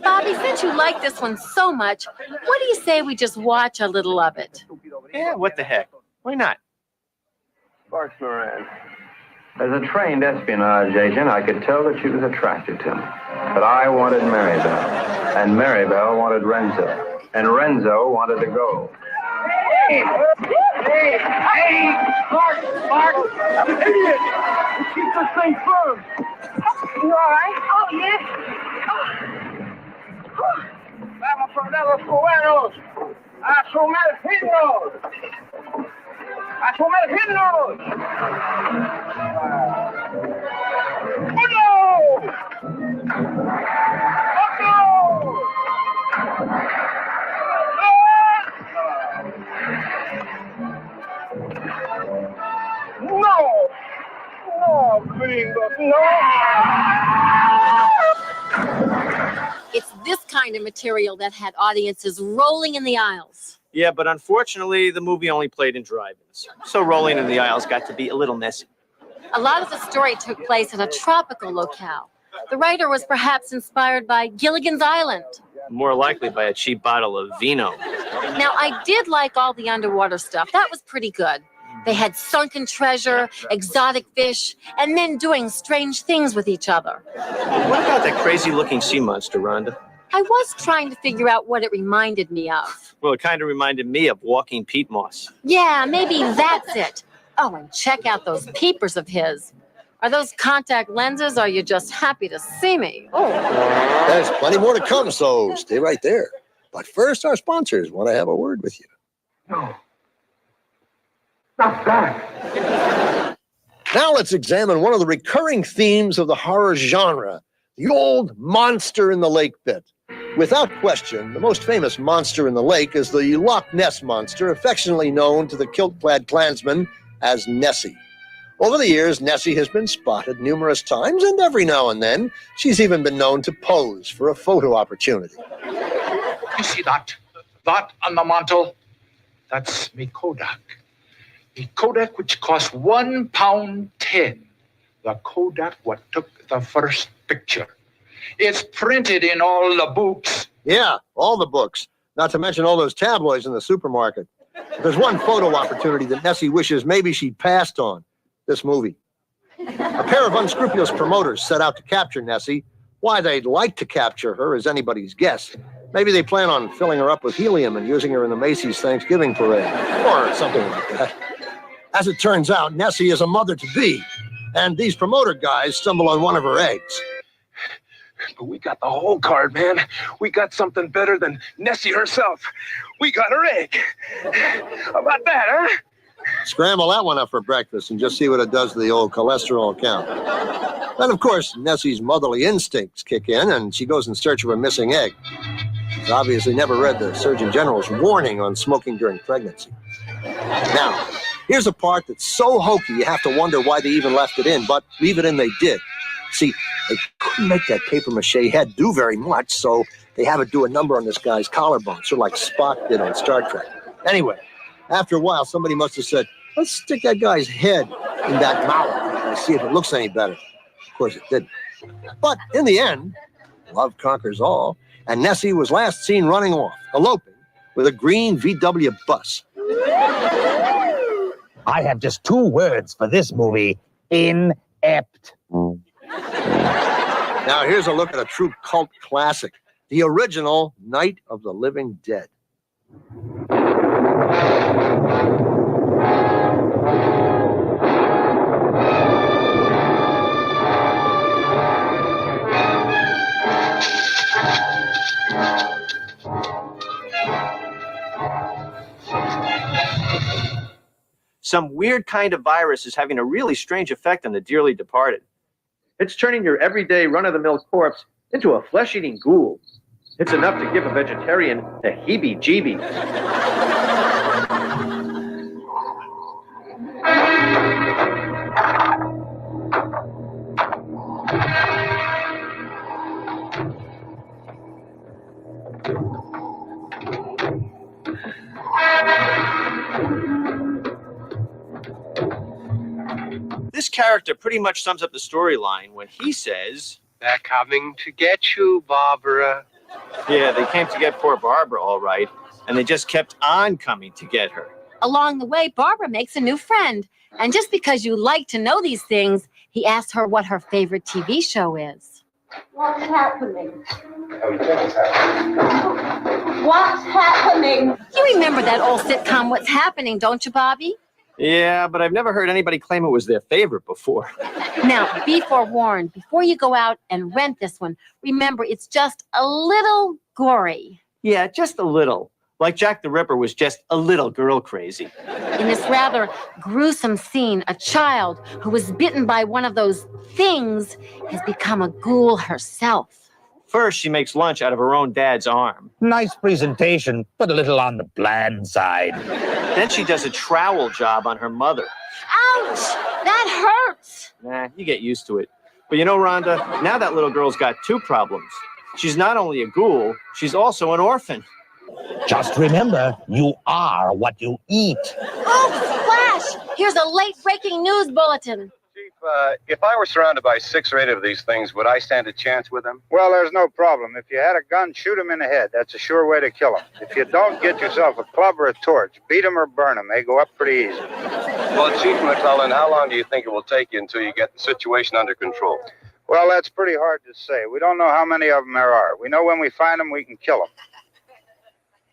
Bobby, since you like this one so much, what do you say we just watch a little of it? Yeah, what the heck? Why not? Sparks Moran. As a trained espionage agent, I could tell that she was attracted to me. But I wanted Maribel, and Maribel wanted Renzo, and Renzo wanted to go. Hey, Mark, idiot! Keep this thing firm. You all right? Oh, yes. Vamos a los cubanos a sumergirnos. ¡A sumergirnos! ¡Oh, no! ¡Oh, no! ¡No! ¡No, gringos, no! It's this kind of material that had audiences rolling in the aisles. Yeah, but unfortunately, the movie only played in drive-ins. So rolling in the aisles got to be a little messy. A lot of the story took place in a tropical locale. The writer was perhaps inspired by Gilligan's Island. More likely by a cheap bottle of vino. Now, I did like all the underwater stuff. That was pretty good. They had sunken treasure, exotic fish, and men doing strange things with each other. What about that crazy-looking sea monster, Rhonda? I was trying to figure out what it reminded me of. Well, it kind of reminded me of walking peat moss. Yeah, maybe that's it. Oh, and check out those peepers of his. Are those contact lenses, or are you just happy to see me? Oh. There's plenty more to come, so stay right there. But first, our sponsors want to have a word with you. No. Not that. Now let's examine one of the recurring themes of the horror genre, the old monster in the lake pit. Without question, the most famous monster in the lake is the Loch Ness Monster, affectionately known to the kilt-clad Klansmen as Nessie. Over the years, Nessie has been spotted numerous times, and every now and then, she's even been known to pose for a photo opportunity. You see that? That on the mantle? That's me Kodak. Me Kodak which cost £1.10. The Kodak what took the first picture. It's printed in all the books. Yeah, all the books. Not to mention all those tabloids in the supermarket. There's one photo opportunity that Nessie wishes maybe she'd passed on. This movie. A pair of unscrupulous promoters set out to capture Nessie. Why they'd like to capture her is anybody's guess. Maybe they plan on filling her up with helium and using her in the Macy's Thanksgiving parade, or something like that. As it turns out, Nessie is a mother-to-be, and these promoter guys stumble on one of her eggs. But we got the whole card, man. We got something better than Nessie herself. We got her egg. How about that, huh? Scramble that one up for breakfast and just see what it does to the old cholesterol count. Then, of course, Nessie's motherly instincts kick in, and she goes in search of a missing egg. She's obviously never read the Surgeon General's warning on smoking during pregnancy. Now, here's a part that's so hokey you have to wonder why they even left it in, but leave it in they did. See, they couldn't make that papier-mâché head do very much, so they have it do a number on this guy's collarbone, sort of like Spock did on Star Trek. Anyway, after a while, somebody must have said, let's stick that guy's head in that mouth and see if it looks any better. Of course, it didn't. But in the end, love conquers all, and Nessie was last seen running off, eloping, with a green VW bus. I have just 2 words for this movie: inept. Now, here's a look at a true cult classic, the original Night of the Living Dead. Some weird kind of virus is having a really strange effect on the dearly departed. It's turning your everyday run-of-the-mill corpse into a flesh-eating ghoul. It's enough to give a vegetarian the heebie-jeebies. This character pretty much sums up the storyline when he says, "They're coming to get you, Barbara." Yeah, they came to get poor Barbara, all right, and they just kept on coming to get her. Along the way, Barbara makes a new friend. And just because you like to know these things, he asks her what her favorite TV show is. What's happening? What's happening? You remember that old sitcom, What's Happening, don't you, Bobby? Yeah, but I've never heard anybody claim it was their favorite before. Now, be forewarned, before you go out and rent this one, remember it's just a little gory. Yeah, just a little. Like Jack the Ripper was just a little girl crazy. In this rather gruesome scene, a child who was bitten by one of those things has become a ghoul herself. First, she makes lunch out of her own dad's arm. Nice presentation, but a little on the bland side. Then she does a trowel job on her mother. Ouch! That hurts! Nah, you get used to it. But you know, Rhonda, now that little girl's got 2 problems. She's not only a ghoul, she's also an orphan. Just remember, you are what you eat. Oh, Flash! Here's a late-breaking news bulletin. Chief, if I were surrounded by 6 or 8 of these things, would I stand a chance with them? Well, there's no problem. If you had a gun, shoot him in the head. That's a sure way to kill him. If you don't, get yourself a club or a torch. Beat him or burn him. They go up pretty easy. Well, Chief McClellan, how long do you think it will take you until you get the situation under control? Well, that's pretty hard to say. We don't know how many of them there are. We know when we find them, we can kill them.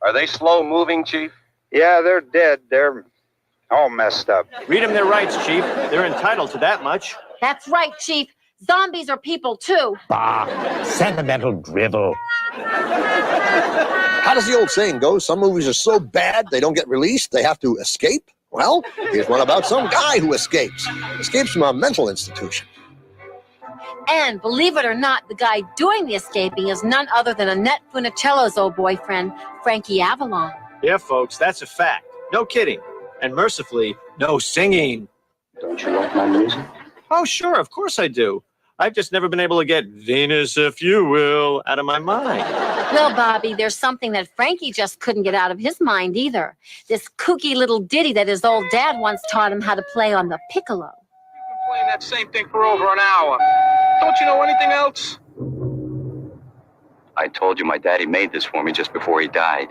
Are they slow-moving, Chief? Yeah, they're dead. They're all messed up. Read them their rights, Chief. They're entitled to that much. That's right, Chief. Zombies are people, too. Bah, sentimental drivel. How does the old saying go? Some movies are so bad they don't get released, they have to escape? Well, here's one about some guy who escapes from a mental institution. And believe it or not, the guy doing the escaping is none other than Annette Funicello's old boyfriend, Frankie Avalon. Yeah, folks, that's a fact. No kidding. And mercifully, no singing. Don't you like my music? Oh, sure, of course I do. I've just never been able to get Venus, if you will, out of my mind. Well, Bobby, there's something that Frankie just couldn't get out of his mind either. This kooky little ditty that his old dad once taught him how to play on the piccolo. Playing that same thing for over an hour. Don't you know anything else? I told you my daddy made this for me just before he died.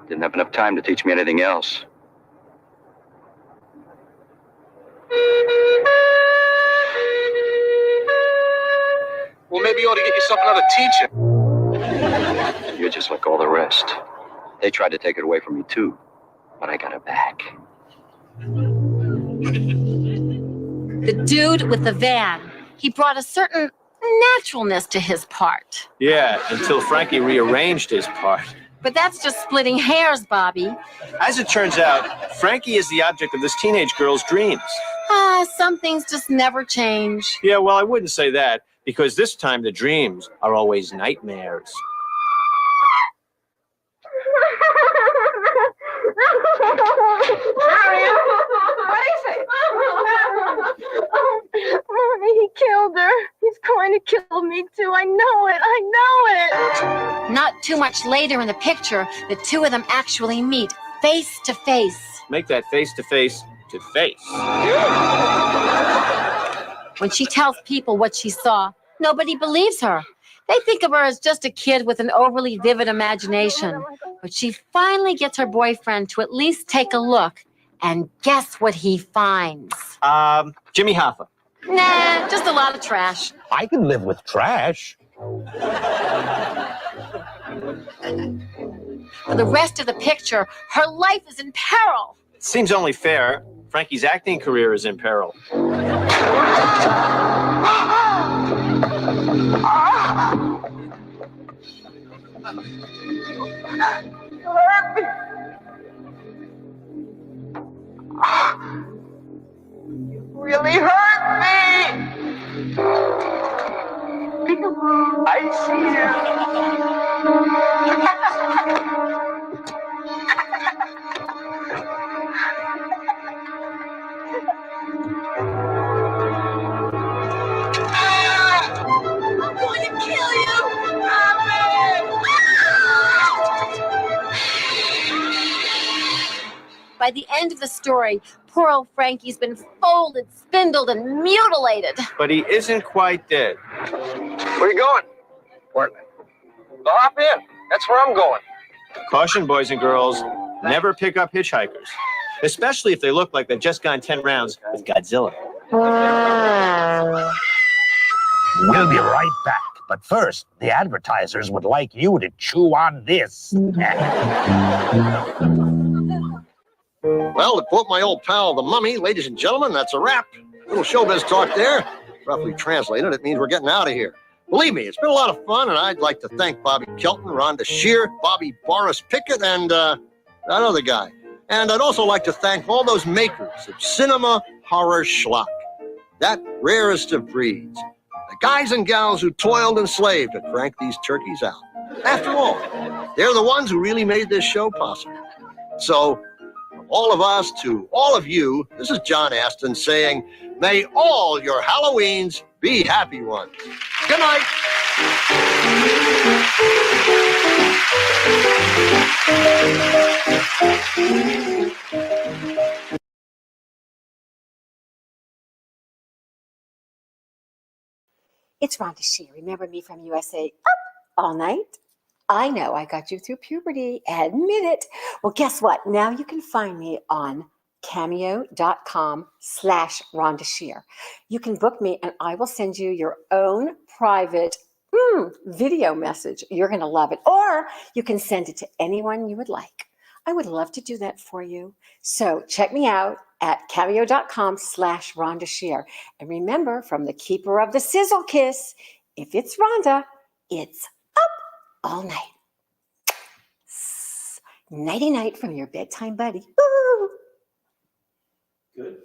Didn't have enough time to teach me anything else. Well, maybe you ought to get yourself another teacher. You're just like all the rest. They tried to take it away from me, too. But I got it back. The dude with the van, he brought a certain naturalness to his part. Yeah, until Frankie rearranged his part. But that's just splitting hairs, Bobby. As it turns out, Frankie is the object of this teenage girl's dreams. Some things just never change. Yeah, well, I wouldn't say that, because this time the dreams are always nightmares. What is it? He killed her. He's going to kill me too. I know it. I know it. Not too much later in the picture, the two of them actually meet face to face. Make that face to face to face. When she tells people what she saw, nobody believes her. They think of her as just a kid with an overly vivid imagination. But she finally gets her boyfriend to at least take a look. And guess what he finds? Jimmy Hoffa. Nah, just a lot of trash. I can live with trash. For the rest of the picture, her life is in peril. Seems only fair. Frankie's acting career is in peril. You really hurt me. I see you. I'm going to kill you! By the end of the story, poor old Frankie's been folded, spindled, and mutilated. But he isn't quite dead. Where are you going? Portland. Well, hop in. That's where I'm going. Caution, boys and girls, never pick up hitchhikers. Especially if they look like they've just gone 10 rounds with Godzilla. We'll be right back. But first, the advertisers would like you to chew on this. Well, to quote my old pal, the Mummy, ladies and gentlemen, that's a wrap. Little showbiz talk there. Roughly translated, it means we're getting out of here. Believe me, it's been a lot of fun, and I'd like to thank Bobby Kelton, Rhonda Shear, Bobby Boris Pickett, and that other guy. And I'd also like to thank all those makers of cinema horror schlock. That rarest of breeds. The guys and gals who toiled and slaved to crank these turkeys out. After all, they're the ones who really made this show possible. So, from all of us to all of you, this is John Astin saying, may all your Halloweens be happy ones. Good night. It's Rhonda Shear. Remember me from USA Up All Night? I know I got you through puberty. Admit it. Well, guess what? Now you can find me on cameo.com/Rhonda Shear. You can book me and I will send you your own private video message. You're going to love it. Or you can send it to anyone you would like. I would love to do that for you. So check me out at cameo.com/Rhonda Shear. And remember, from the keeper of the sizzle kiss, if it's Rhonda, it's up all night. Nighty-night from your bedtime buddy. Woo! Good.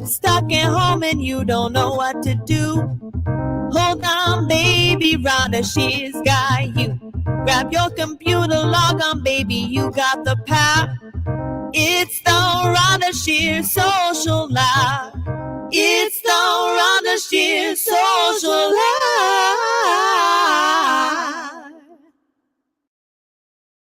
Stuck at home and you don't know what to do. Hold on, baby, Rhonda Shear's got you. Grab your computer, log on, baby, you got the power. It's the Rhonda Shear Social Live. It's the Rhonda Shear Social